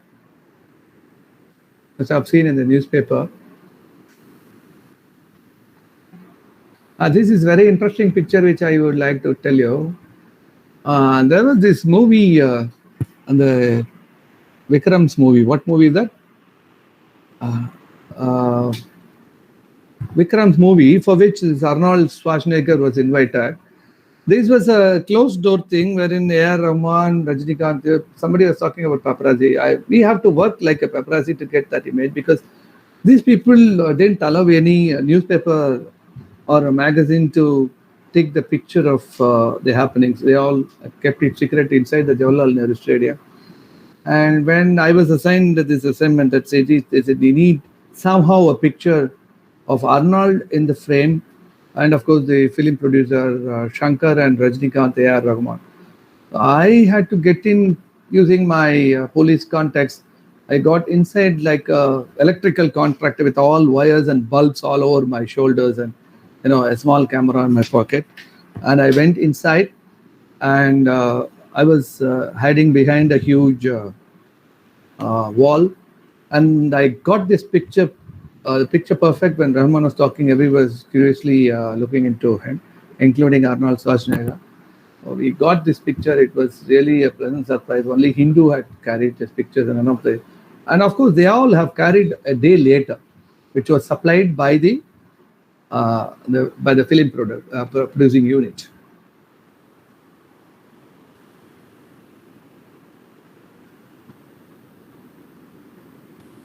which I've seen in the newspaper. This is very interesting picture which I would like to tell you. There was this movie, the Vikram's movie. What movie is that? Vikram's movie, for which Arnold Schwarzenegger was invited. This was a closed door thing wherein A.R. Rahman, Rajinikanth, somebody was talking about paparazzi. We have to work like a paparazzi to get that image, because these people didn't allow any newspaper or a magazine to take the picture of the happenings. They all kept it secret inside the Jawaharlal Nehru Stadium. And when I was assigned this assignment at SETI, they said we need somehow a picture of Arnold in the frame, and of course the film producer Shankar and Rajinikanth, A.R. Rahman. I had to get in using my police contacts. I got inside like a electrical contractor with all wires and bulbs all over my shoulders, and a small camera in my pocket. And I went inside, and I was hiding behind a huge wall, and I got this picture, the picture perfect. When Rahman was talking, everyone was curiously looking into him, including Arnold Schwarzenegger. We got this picture. It was really a pleasant surprise. Only Hindu had carried this picture, and and of course they all have carried a day later, which was supplied by the film producing unit.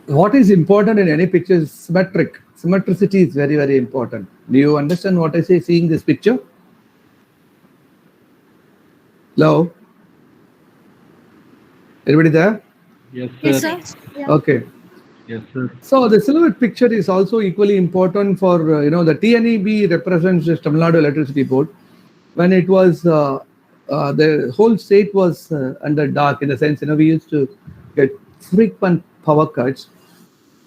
What is important in any picture is symmetric. Symmetricity is very, very important. Do you understand what I say seeing this picture? Hello? Everybody there? Yes, sir. Yes, sir. Yeah. Okay. Yes, sir. So the silhouette picture is also equally important for, the TNEB represents the Tamil Nadu Electricity Board. When it was, the whole state was under dark, in the sense, we used to get frequent power cuts.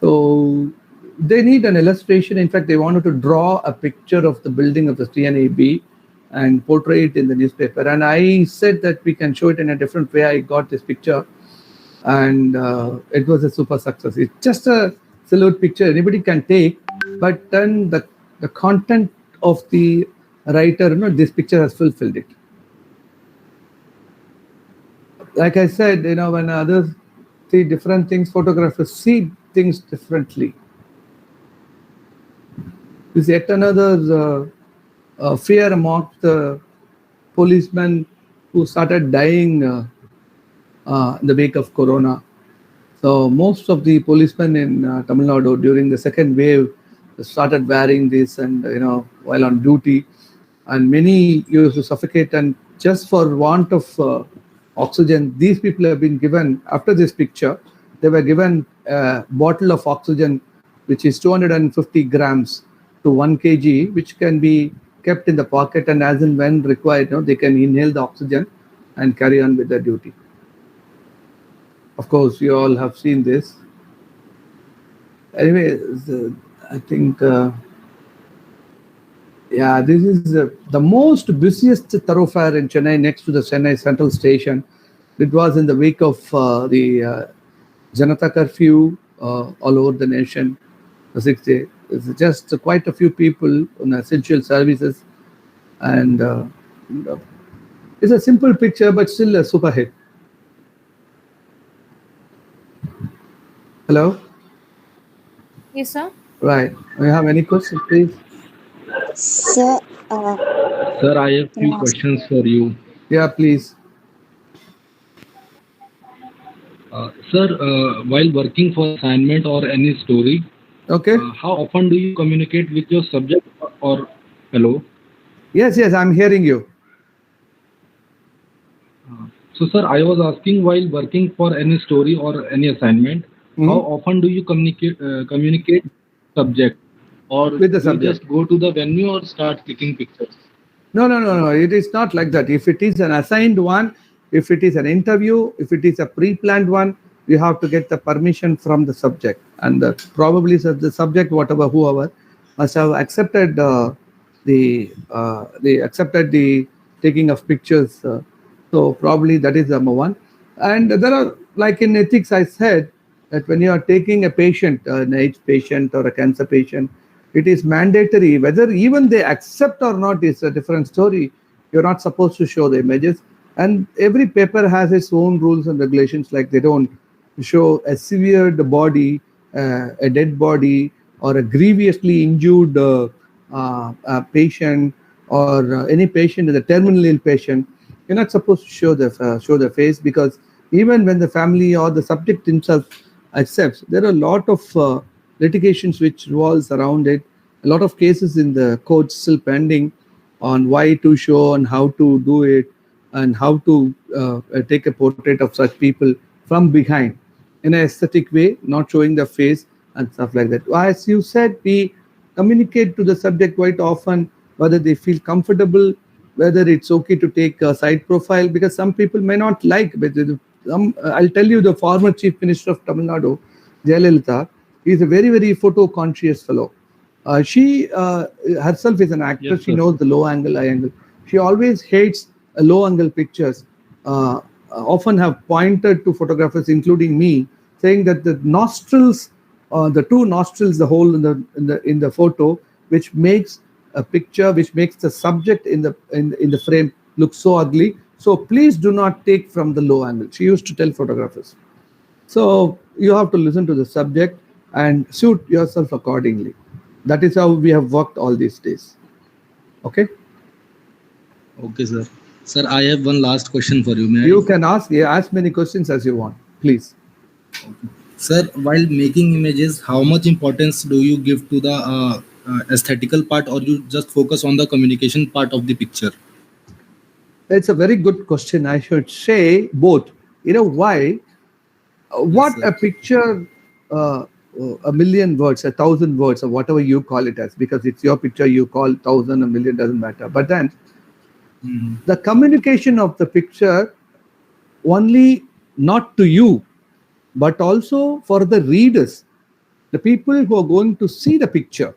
So they need an illustration. In fact, they wanted to draw a picture of the building of the TNEB and portray it in the newspaper. And I said that we can show it in a different way. I got this picture, and it was a super success. It's just a silhouette picture anybody can take, but then the content of the writer, this picture has fulfilled it. Like I said, when others see different things, photographers see things differently. This is yet another fear among the policemen who started dying in the wake of Corona. So most of the policemen in Tamil Nadu during the second wave started wearing this, and while on duty, and many used to suffocate, and just for want of oxygen, these people have been given, after this picture, they were given a bottle of oxygen which is 250 grams to 1 kg, which can be kept in the pocket, and as and when required, they can inhale the oxygen and carry on with their duty. Of course, you all have seen this. Anyway, I think, yeah, this is the most busiest thoroughfare in Chennai next to the Chennai Central Station. It was in the wake of the Janata curfew all over the nation, the 6th day. It's just quite a few people on essential services, and it's a simple picture, but still a super hit. Hello? Yes, sir. Right. Do you have any questions, please? So, Sir, I have few Yes. questions for you. Yeah, please. Sir, while working for assignment or any story, Okay. how often do you communicate with your subject or hello? Yes, I'm hearing you. So, sir, I was asking while working for any story or any assignment, how often do you communicate subject, or With the do you subject. just go to the venue or start clicking pictures? No. It is not like that. If it is an assigned one, if it is an interview, if it is a pre-planned one, you have to get the permission from the subject, and probably the subject, whatever, whoever, must have accepted they accepted the taking of pictures. So probably that is number one. And there are, like in ethics, I said that when you are taking a patient, an AIDS patient or a cancer patient, it is mandatory. Whether even they accept or not is a different story. You're not supposed to show the images. And every paper has its own rules and regulations, like they don't show a severed body, a dead body, or a grievously injured patient, or any patient is a terminally ill patient. You're not supposed to show the face, because even when the family or the subject himself accepts, there are a lot of litigations which revolves around it. A lot of cases in the courts still pending on why to show and how to do it, and how to take a portrait of such people from behind in an aesthetic way, not showing the face and stuff like that. As you said, we communicate to the subject quite often whether they feel comfortable, whether it's okay to take a side profile, because some people may not like. But I'll tell you, the former Chief Minister of Tamil Nadu, Jayalalitha, is a very, very photo conscious fellow. She herself is an actress. Yes, She sir. knows the low angle, high angle. She always hates low angle pictures. Often have pointed to photographers, including me, saying that the nostrils, the two nostrils, the hole in the photo, which makes a picture, which makes the subject in the frame look so ugly. So please do not take from the low angle. She used to tell photographers. So you have to listen to the subject and suit yourself accordingly. That is how we have worked all these days. Okay. Okay, sir. Sir, I have one last question for you. May You I? can ask as many questions as you want, please. Sir, while making images, how much importance do you give to the aesthetical part, or you just focus on the communication part of the picture? It's a very good question. I should say both. You know why? What sir. a picture, a million words, 1,000 words, or whatever you call it as, because it's your picture, you call 1,000, a million, doesn't matter. But then the communication of the picture, only not to you, but also for the readers, the people who are going to see the picture.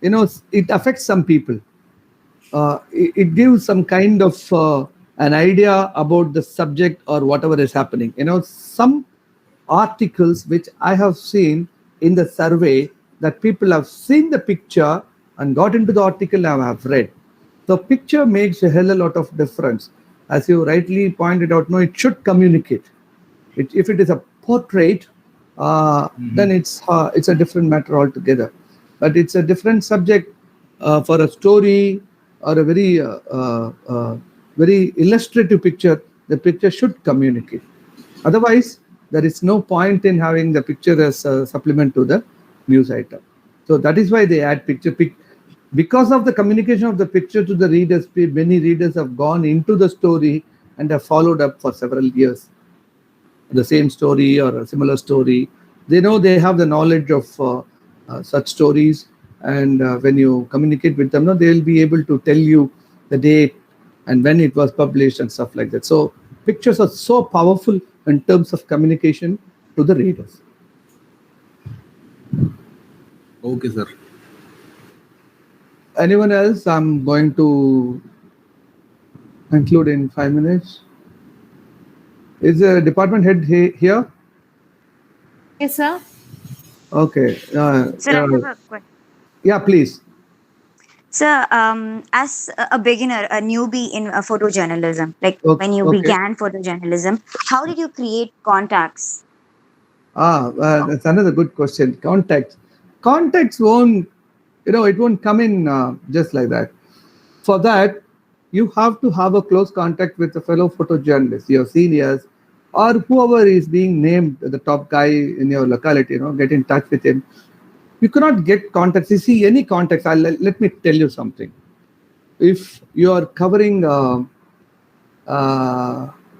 You know, it affects some people. It gives some kind of an idea about the subject or whatever is happening. You know, some articles which I have seen in the survey, that people have seen the picture and got into the article and have read. The picture makes a hell of a lot of difference. As you rightly pointed out, no, it should communicate. If it is a portrait, then it's a different matter altogether. But it's a different subject for a story or a very illustrative picture. The picture should communicate. Otherwise, there is no point in having the picture as a supplement to the news item. So that is why they add picture. Because of the communication of the picture to the readers, many readers have gone into the story and have followed up for several years. The same story or a similar story. They know, they have the knowledge of such stories. And when you communicate with them, they will be able to tell you the date and when it was published and stuff like that. So pictures are so powerful in terms of communication to the readers. Okay, sir. Anyone else? I'm going to conclude in 5 minutes. Is the department head here? Yes, sir. Okay. Sir, I have a question. Yeah, please. Sir, as a beginner, a newbie in photojournalism, like Okay, when you okay. began photojournalism, how did you create contacts? That's another good question. Contacts won't, it won't come in just like that. For that, you have to have a close contact with a fellow photojournalist, your seniors, or whoever is being named the top guy in your locality. Get in touch with him. You cannot get contacts. You see any contacts. Let me tell you something. If you are covering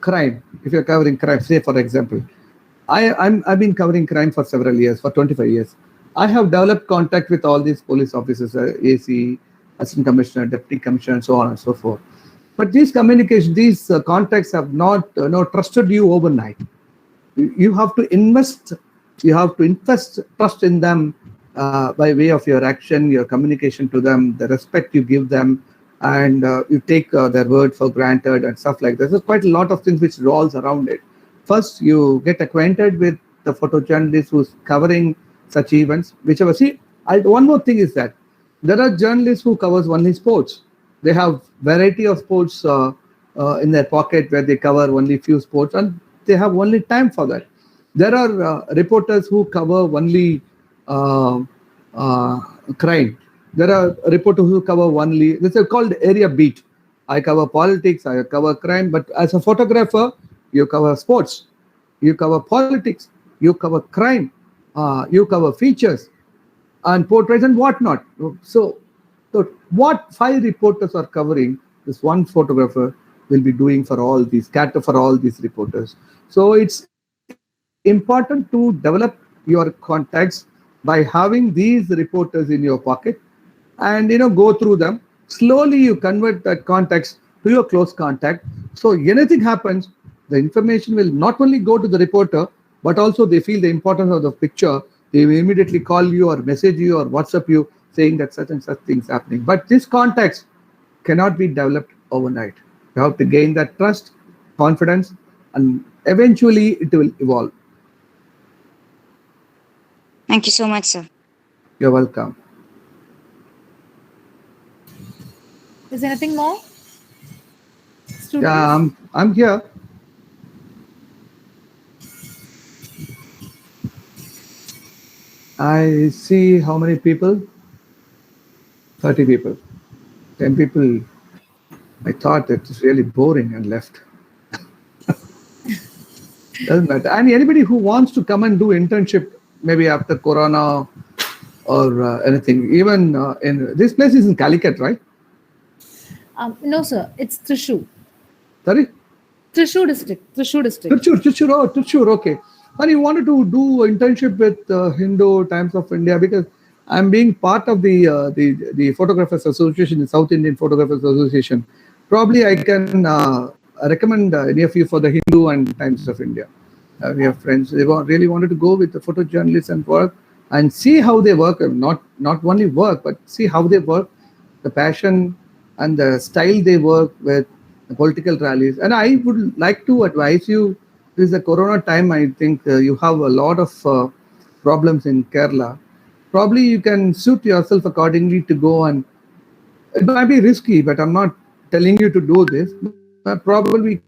crime, if you're covering crime, say for example, I've been covering crime for several years, for 25 years. I have developed contact with all these police officers, AC, assistant commissioner, deputy commissioner, and so on and so forth. But these contacts have not trusted you overnight. You have to invest. You have to invest trust in them by way of your action, your communication to them, the respect you give them, and you take their word for granted and stuff like that. There's quite a lot of things which rolls around it. First, you get acquainted with the photojournalist who's covering such events, whichever. See, one more thing is that there are journalists who covers only sports. They have variety of sports in their pocket where they cover only few sports, and they have only time for that. There are reporters who cover only uh, crime. There are reporters who cover only, this is called area beat. I cover politics, I cover crime, but as a photographer, you cover sports, you cover politics, you cover crime, you cover features and portraits and whatnot. So what 5 reporters are covering, this one photographer will be doing for all these, cater for all these reporters. So it's important to develop your contacts by having these reporters in your pocket and go through them. Slowly you convert that contacts to your close contact. So anything happens, the information will not only go to the reporter, but also they feel the importance of the picture. They will immediately call you or message you or WhatsApp you saying that such and such things happening. But these contacts cannot be developed overnight. You have to gain that trust, confidence, and eventually it will evolve. Thank you so much, sir. You're welcome. Is there anything more? Students? Yeah, I'm here. I see how many people? 30 people. 10 people. I thought it was really boring and left. Doesn't matter. And anybody who wants to come and do internship, maybe after Corona or anything, even in this place is in Calicut, right? No, sir. It's Thrissur. Sorry? Thrissur district. Trichure, okay. And you wanted to do internship with Hindu Times of India because I'm being part of the Photographers Association, the South Indian Photographers Association. Probably I can recommend any of you for the Hindu and Times of India. We have friends. They really wanted to go with the photojournalists and work and see how they work. Not only work, but see how they work, the passion and the style they work with, the political rallies. And I would like to advise you, this is a Corona time, I think you have a lot of problems in Kerala. Probably you can suit yourself accordingly to go, and it might be risky, but I'm not telling you to do this. But probably you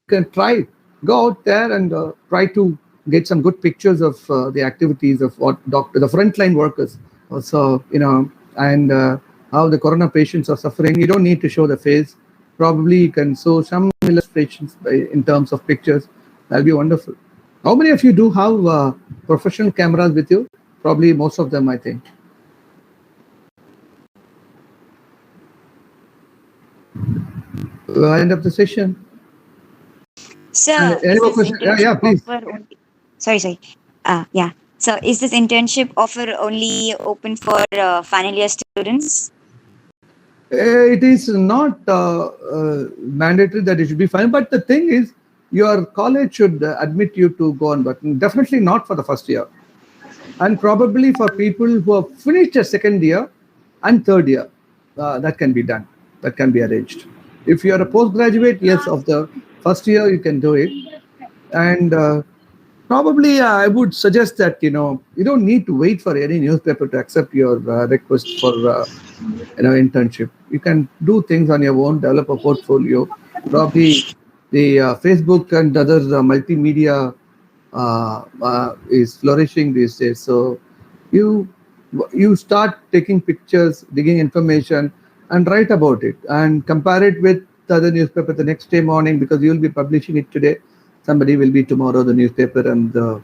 can try, go out there and try to get some good pictures of the activities of what the frontline workers. Also, and how the Corona patients are suffering. You don't need to show the face. Probably you can show some illustrations in terms of pictures. That'll be wonderful. How many of you do have professional cameras with you? Probably most of them, I think. We'll end up the session. Sir, Any more questions? Yeah, please. Sorry. Yeah. So, is this internship offer only open for final year students? It is not mandatory that it should be fine, but the thing is, your college should admit you to go on, but definitely not for the first year. And probably for people who have finished their second year and third year, that can be done, that can be arranged. If you are a postgraduate, yes, of the first year, you can do it. And probably I would suggest that, you don't need to wait for any newspaper to accept your request for, internship. You can do things on your own, develop a portfolio. Probably the Facebook and other multimedia is flourishing these days. So you start taking pictures, digging information, and write about it, and compare it with the other newspaper the next day morning, because you will be publishing it today. Somebody will be tomorrow, the newspaper and the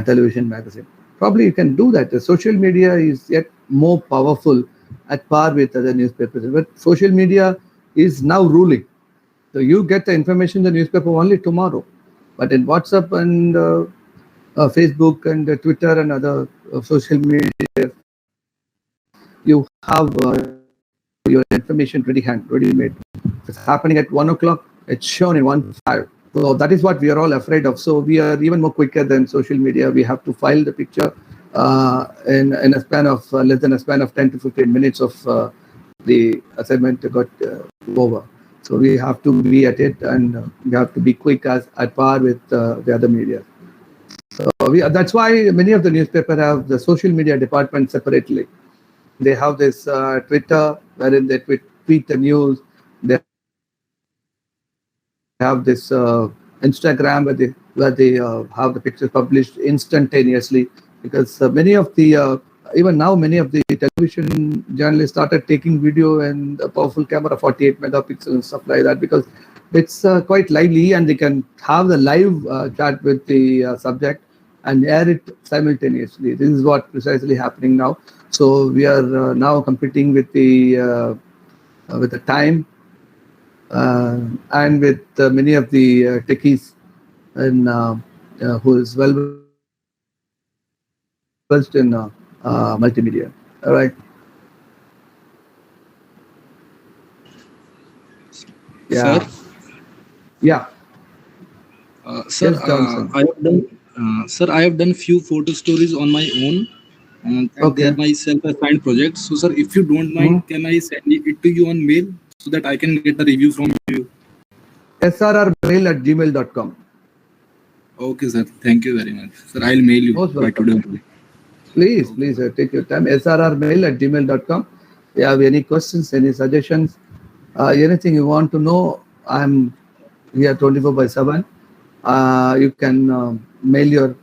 television magazine. Probably you can do that. The social media is yet more powerful at par with other newspapers. But social media is now ruling. So you get the information in the newspaper only tomorrow. But in WhatsApp and Facebook and Twitter and other social media, you have your information ready made. If it's happening at 1 o'clock, it's shown in 1:05. So that is what we are all afraid of. So we are even more quicker than social media. We have to file the picture in a span of less than a span of 10 to 15 minutes of the assignment got over. So we have to be at it, and we have to be quick at par with the other media. So that's why many of the newspapers have the social media department separately. They have this Twitter wherein they tweet the news. They have this Instagram where they have the pictures published instantaneously, because many of the even now many of the television journalists started taking video and a powerful camera, 48 megapixels and stuff like that, because it's quite lively, and they can have the live chat with the subject and air it simultaneously. This is what precisely happening now. So we are now competing with the time and with many of the techies and who is well versed in multimedia. All right. Yeah. Sir? Yeah. Sir, Yes, Johnson. I have done few photo stories on my own, and Okay. they are my self-assigned projects. So, sir, if you don't mind, can I send it to you on mail so that I can get a review from you? srrmail@gmail.com. Okay, sir. Thank you very much, sir. I'll mail you Most by welcome. today only. Please, take your time. srrmail@gmail.com. If you have any questions, any suggestions, anything you want to know, I'm here 24/7. You can mail your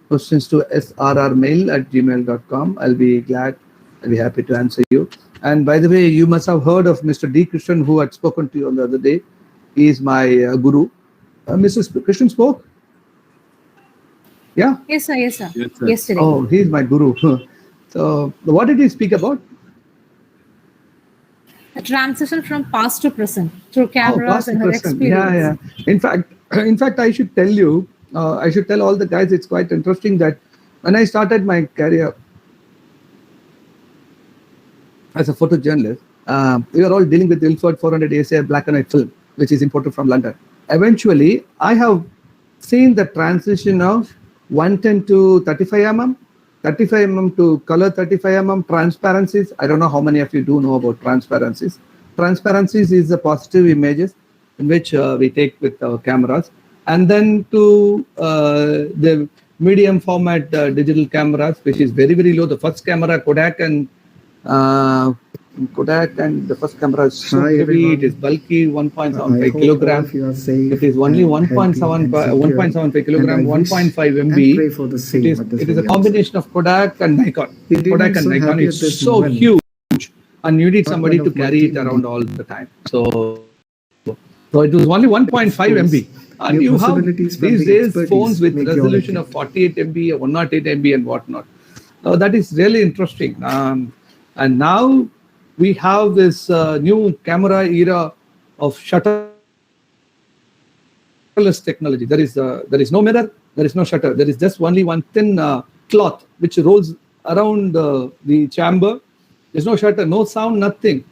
questions to srrmail@gmail.com. I'll be glad. I'll be happy to answer you. And by the way, you must have heard of Mr. D. Krishnan, who had spoken to you on the other day. He is my guru. Mr. Krishnan spoke? Yeah? Yes, sir. Yes, sir. Yes, sir. Yesterday. Oh, he's my guru. So, what did he speak about? A transition from past to present through cameras past and her person. experience. Yeah. In fact, I should tell you, I should tell all the guys, it's quite interesting that when I started my career as a photojournalist, we were all dealing with Ilford 400 ASA black and white film, which is imported from London. Eventually, I have seen the transition of 110 to 35 mm, 35 mm to color 35 mm, transparencies. I don't know how many of you do know about transparencies. Transparencies is the positive images in which we take with our cameras, and then to the medium format digital cameras, which is very, very low. The first camera, Kodak, and the first camera is so Hi, heavy, everyone. it is bulky, 1.75 I hope all kilogram. of you are safe It is only and 1.75 healthy and secure. 1.75 kilogram, And I wish 1.5 and MB. pray for the same at this It is a very combination of Kodak and Nikon. It did Kodak me and so Nikon happy is at this so moment. huge, and you need Not somebody one to of carry it multimedia. around all the time. So it was only 1.5 MB. And New you have possibilities from these the days expertise phones with make your resolution life of 48 MB or 108 MB and whatnot. That is really interesting. And now we have this new camera era of shutterless technology. There is no mirror, there is no shutter. There is just only one thin cloth which rolls around the chamber. There's no shutter, no sound, nothing.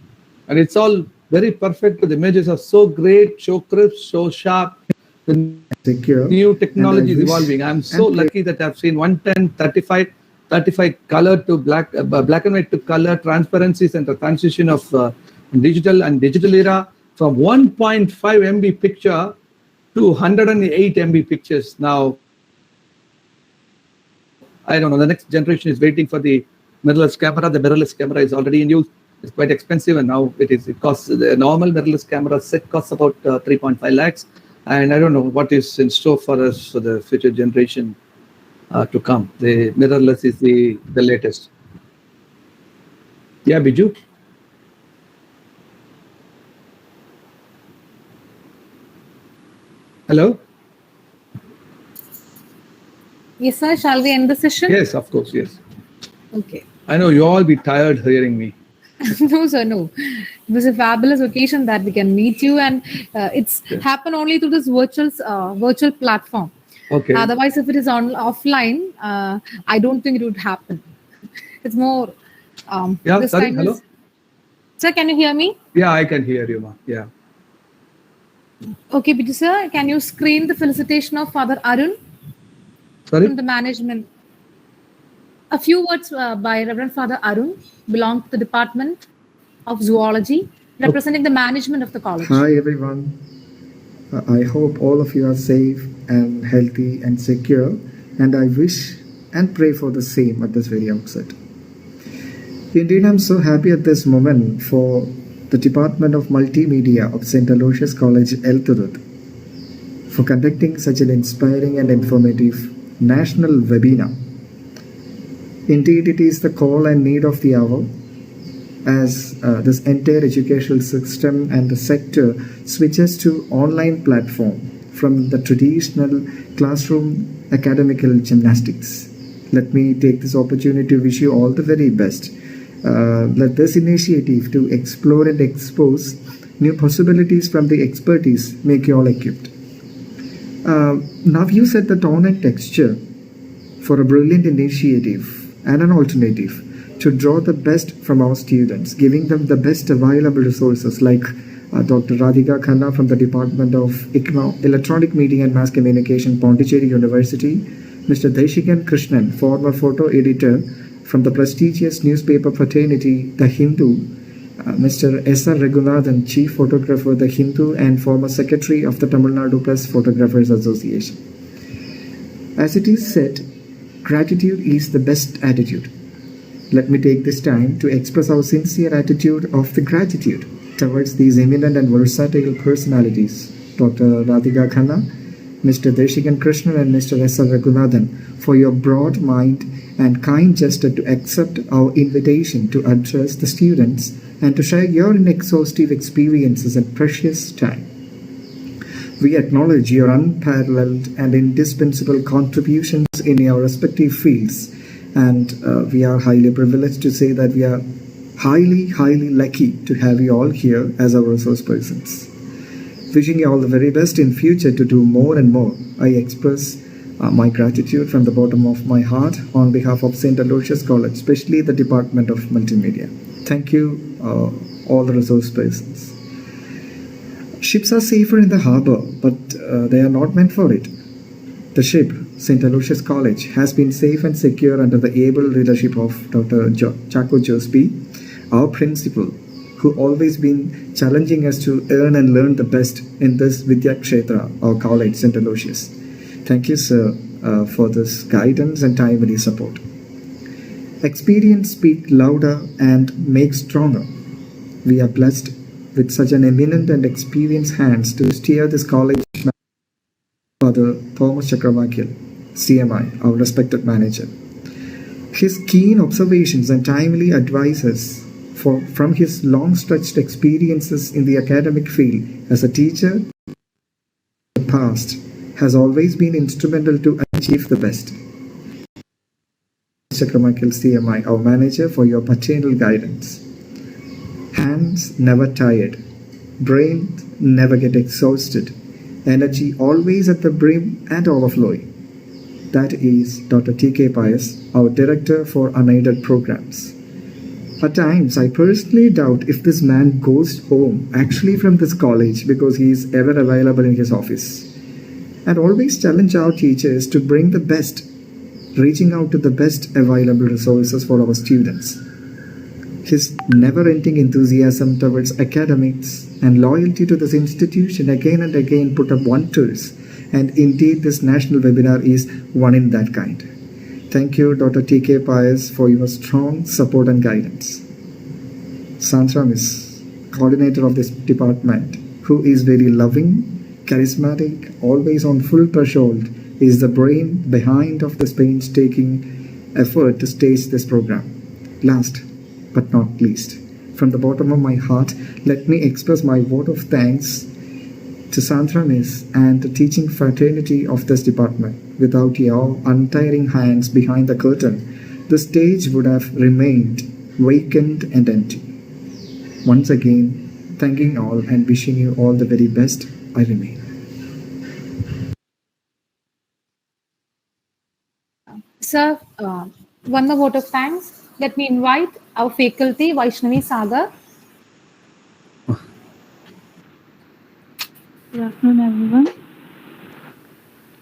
and it's all very perfect. The images are so great, so crisp, so sharp. The secure. new technology is wish evolving. I'm so and pray- lucky that I've seen 110, 35 color to black and white to color, transparencies, and the transition of digital era from 1.5 MB picture to 108 MB pictures. Now, I don't know, the next generation is waiting for the mirrorless camera. The mirrorless camera is already in use. It's quite expensive, and now it costs, the normal mirrorless camera set costs about 3.5 lakhs. And I don't know what is in store for us for the future generation to come. The mirrorless is the latest. Yeah, Biju? Hello? Yes, sir. Shall we end the session? Yes, of course, yes. Okay. I know you all be tired hearing me. No, sir, no. It was a fabulous occasion that we can meet you, and it's Yes. happened only through this virtual platform. Okay. Otherwise, if it is on offline, I don't think it would happen. It's more. Yeah, this sorry, time hello? is- Sir, can you hear me? Yeah, I can hear you, ma. Yeah. Okay, Biju sir, can you screen the felicitation of Father Arun Sorry? from the management? A few words by Reverend Father Arun belong to the Department of Zoology, representing the management of the college. Hi everyone. I hope all of you are safe and healthy and secure, and I wish and pray for the same at this very outset. Indeed, I'm so happy at this moment for the Department of Multimedia of St. Aloysius College, Elthurut, for conducting such an inspiring and informative national webinar. Indeed, it is the call and need of the hour as this entire educational system and the sector switches to online platform from the traditional classroom academical gymnastics. Let me take this opportunity to wish you all the very best. Let this initiative to explore and expose new possibilities from the expertise make you all equipped. Now you set the tone and texture for a brilliant initiative and an alternative to draw the best from our students, giving them the best available resources like Dr. Radhika Khanna from the Department of Electronic Media and Mass Communication, Pondicherry University, Mr. Deshikan Krishnan, former photo editor from the prestigious newspaper fraternity, The Hindu, Mr. S.R. Raghunathan, chief photographer, The Hindu, and former secretary of the Tamil Nadu Press Photographers Association. As it is said, gratitude is the best attitude. Let me take this time to express our sincere attitude of the gratitude towards these eminent and versatile personalities, Dr. Radhika Khanna, Mr. Deshikan Krishnan, and Mr. S.R. Raghunathan, for your broad mind and kind gesture to accept our invitation to address the students and to share your inexhaustive experiences and precious time. We acknowledge your unparalleled and indispensable contributions in your respective fields, and we are highly privileged to say that we are highly lucky to have you all here as our resource persons. Wishing you all the very best in future to do more and more. I express my gratitude from the bottom of my heart on behalf of St. Aloysius College, especially the Department of Multimedia. Thank you, all the resource persons. Ships are safer in the harbor, but they are not meant for it. The ship, St. Aloysius College, has been safe and secure under the able leadership of Dr. Chaco Josby, our principal, who always been challenging us to earn and learn the best in this Vidya Kshetra, our college, St. Aloysius. Thank you, sir, for this guidance and timely support. Experience speaks louder and makes stronger. We are blessed with such an eminent and experienced hands to steer this college. Father Thomas Chakravakil, CMI, our respected manager. His keen observations and timely advices from his long-stretched experiences in the academic field as a teacher in the past has always been instrumental to achieve the best. Chakravakil, CMI, our manager, for your paternal guidance. Hands never tired, brain never get exhausted, energy always at the brim and overflowing. That is Dr. T.K. Pius, our Director for Unaided Programs. At times, I personally doubt if this man goes home actually from this college because he is ever available in his office. And always challenge our teachers to bring the best, reaching out to the best available resources for our students. His never ending enthusiasm towards academics and loyalty to this institution again and again put up wonders, and indeed, this national webinar is one in that kind. Thank you, Dr. T.K. Pius, for your strong support and guidance. Sandra Miss, coordinator of this department, who is very loving, charismatic, always on full threshold, is the brain behind of this painstaking effort to stage this program. Last but not least, from the bottom of my heart, let me express my vote of thanks to Sandra Miss and the teaching fraternity of this department. Without your untiring hands behind the curtain, the stage would have remained vacant and empty. Once again, thanking all and wishing you all the very best. I remain. Sir, one more vote of thanks. Let me invite our faculty, Vaishnavi Sagar. Good afternoon, everyone.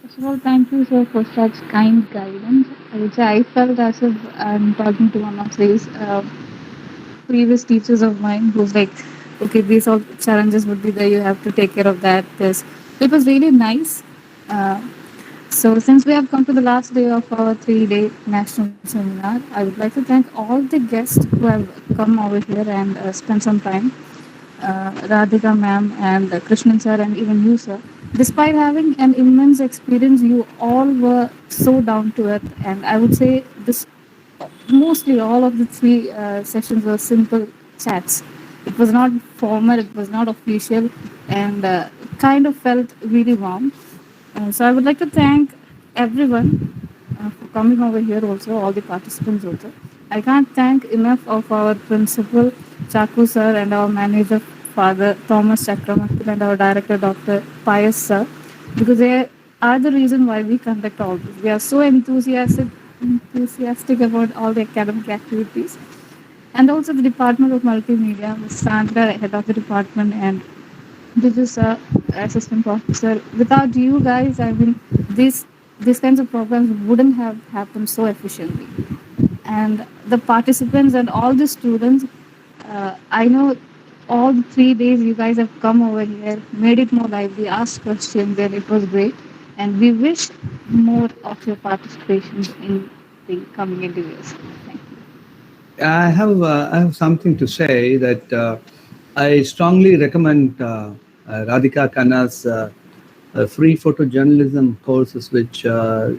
First of all, thank you, sir, for such kind guidance. I would say I felt as if I'm talking to one of these previous teachers of mine who's like, okay, these all challenges would be there, you have to take care of that. This. It was really nice. Uh, so, since we have come to the last day of our 3-day national seminar, I would like to thank all the guests who have come over here and spent some time. Radhika ma'am and Krishnan sir and even you sir. Despite having an immense experience, you all were so down to earth, and I would say this mostly all of the 3 sessions were simple chats. It was not formal, it was not official, and kind of felt really warm. So I would like to thank everyone for coming over here also, all the participants also. I can't thank enough of our principal, Chaku sir, and our manager, Father Thomas Chakramarti, and our director, Dr. Pius sir, because they are the reason why we conduct all this. We are so enthusiastic about all the academic activities. And also the Department of Multimedia, Ms. Sandra, head of the department, and this is assistant professor. Without you guys, I mean, these kinds of programs wouldn't have happened so efficiently. And the participants and all the students, I know all the 3 days you guys have come over here, made it more lively, asked questions, and it was great. And we wish more of your participation in the coming interviews. Thank you. I have something to say that I strongly recommend Radhika Khanna's free photojournalism courses, which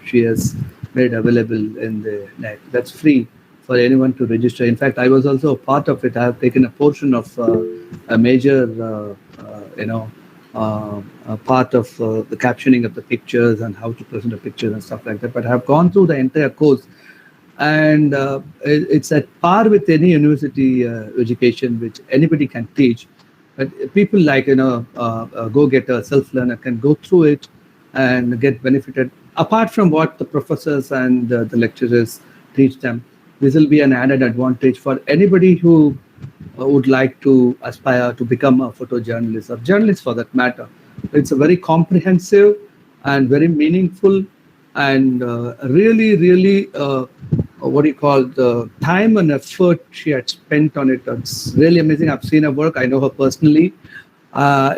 she has made available in the net. That's free for anyone to register. In fact, I was also a part of it. I have taken a portion of a major, a part of the captioning of the pictures and how to present the pictures and stuff like that. But I have gone through the entire course, and it's at par with any university education which anybody can teach. But people like go-getter, self-learner can go through it and get benefited. Apart from what the professors and the lecturers teach them, this will be an added advantage for anybody who would like to aspire to become a photojournalist or journalist for that matter. It's a very comprehensive and very meaningful and really what do you call, the time and effort she had spent on it. It's really amazing. I've seen her work. I know her personally.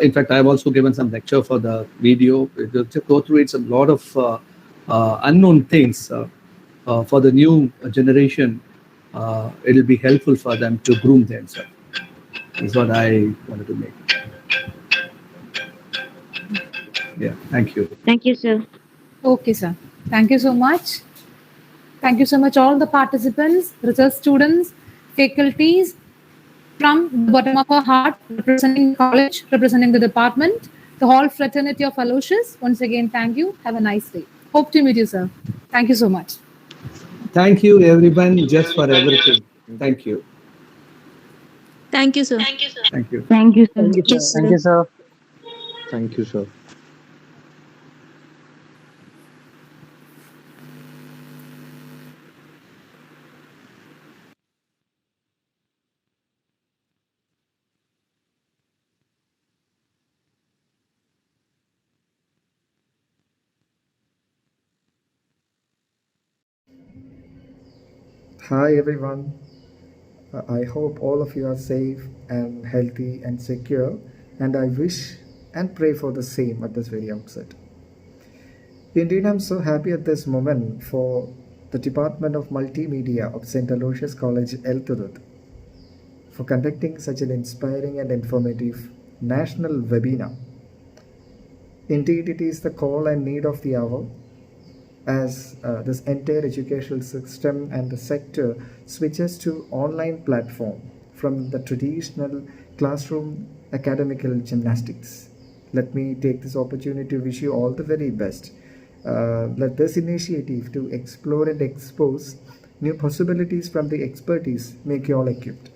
In fact, I've also given some lecture for the video. To go through it's a lot of unknown things for the new generation. It'll be helpful for them to groom themselves. Is what I wanted to make. Yeah, thank you. Thank you, sir. Okay, sir. Thank you so much. Thank you so much, all the participants, research students, faculties, from the bottom of our heart, representing the college, representing the department, the whole fraternity of Aloysius. Once again, thank you. Have a nice day. Hope to meet you, sir. Thank you so much. Thank you, everyone, just for everything. Thank you. Thank you, sir. Thank you. Thank you, sir. Thank you, sir. Thank you, sir. Thank you, sir. Hi everyone. I hope all of you are safe and healthy and secure, and I wish and pray for the same at this very outset. Indeed, I'm so happy at this moment for the Department of Multimedia of St. Aloysius College, Elturut, for conducting such an inspiring and informative national webinar. Indeed, it is the call and need of the hour as this entire educational system and the sector switches to online platform from the traditional classroom academical gymnastics. Let me take this opportunity to wish you all the very best. Let this initiative to explore and expose new possibilities from the expertise make you all equipped.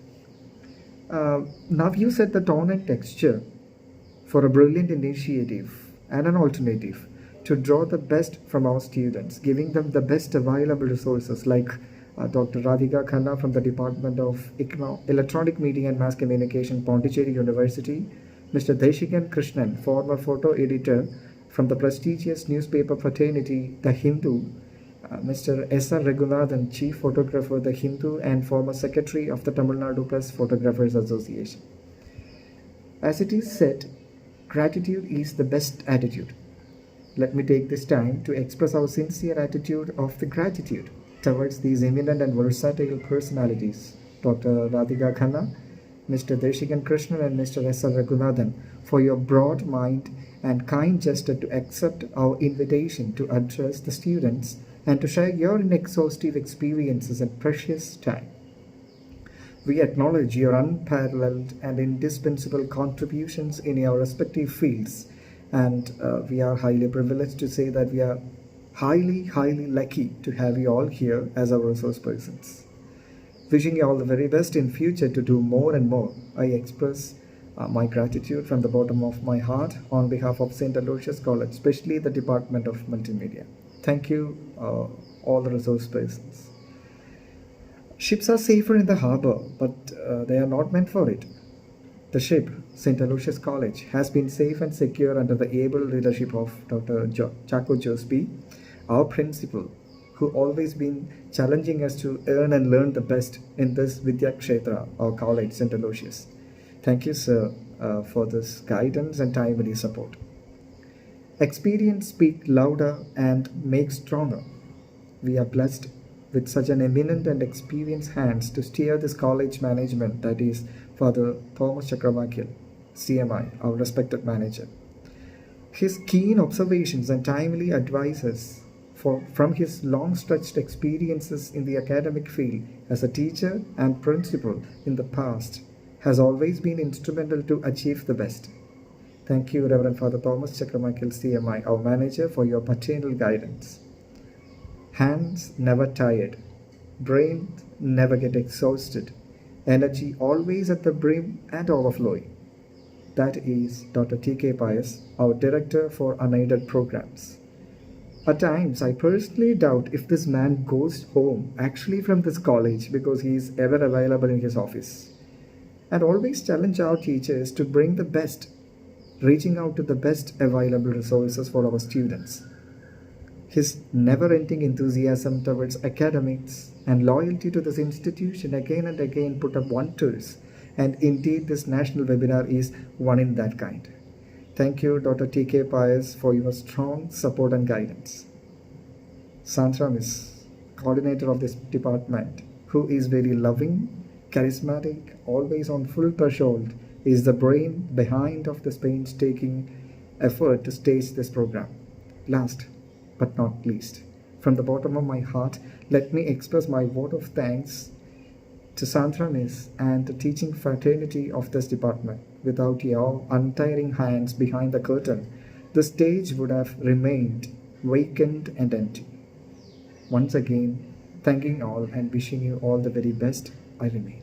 Now you set the tone and texture for a brilliant initiative and an alternative to draw the best from our students, giving them the best available resources like Dr. Radhika Khanna from the Department of Electronic Media and Mass Communication, Pondicherry University, Mr. Deshikan Krishnan, former photo editor from the prestigious newspaper fraternity The Hindu, Mr. S.R. Raghunathan, Chief Photographer, The Hindu, and former Secretary of the Tamil Nadu Press Photographers Association. As it is said, gratitude is the best attitude. Let me take this time to express our sincere attitude of the gratitude towards these eminent and versatile personalities, Dr. Radhika Khanna, Mr. Deshikan Krishnan, and Mr. S.R. Raghunathan, for your broad mind and kind gesture to accept our invitation to address the students and to share your inexhaustive experiences and precious time. We acknowledge your unparalleled and indispensable contributions in your respective fields, and we are highly privileged to say that we are highly lucky to have you all here as our resource persons. Wishing you all the very best in future to do more and more. I express my gratitude from the bottom of my heart on behalf of St. Aloysius College, especially the Department of Multimedia. Thank you, all the resource persons. Ships are safer in the harbor, but they are not meant for it. The ship, St. Aloysius College, has been safe and secure under the able leadership of Dr. Chaco Josby, our principal, who always been challenging us to earn and learn the best in this Vidya Kshetra, our college, St. Aloysius. Thank you, sir, for this guidance and timely support. Experience speaks louder and makes stronger. We are blessed with such an eminent and experienced hands to steer this college management, that is Father Thomas Chakravarthy, CMI, our respected manager. His keen observations and timely advices from his long-stretched experiences in the academic field as a teacher and principal in the past has always been instrumental to achieve the best. Thank you, Reverend Father Thomas Chakravarthy, CMI, our manager, for your paternal guidance. Hands never tired, brain never get exhausted, energy always at the brim and overflowing. That is Dr. T.K. Pius, our Director for Unaided Programs. At times, I personally doubt if this man goes home actually from this college because he is ever available in his office. And always challenge our teachers to bring the best, reaching out to the best available resources for our students. His never-ending enthusiasm towards academics and loyalty to this institution again and again put up wonders, and indeed this national webinar is one in that kind. Thank you, Dr. T.K. Pius, for your strong support and guidance. Sandra Miss, coordinator of this department, who is very loving, charismatic, always on full threshold, is the brain behind of this painstaking effort to stage this program. Last but not least, from the bottom of my heart, let me express my vote of thanks to Sandra Miss and the teaching fraternity of this department. Without your untiring hands behind the curtain, the stage would have remained vacant and empty. Once again, thanking all and wishing you all the very best, I remain.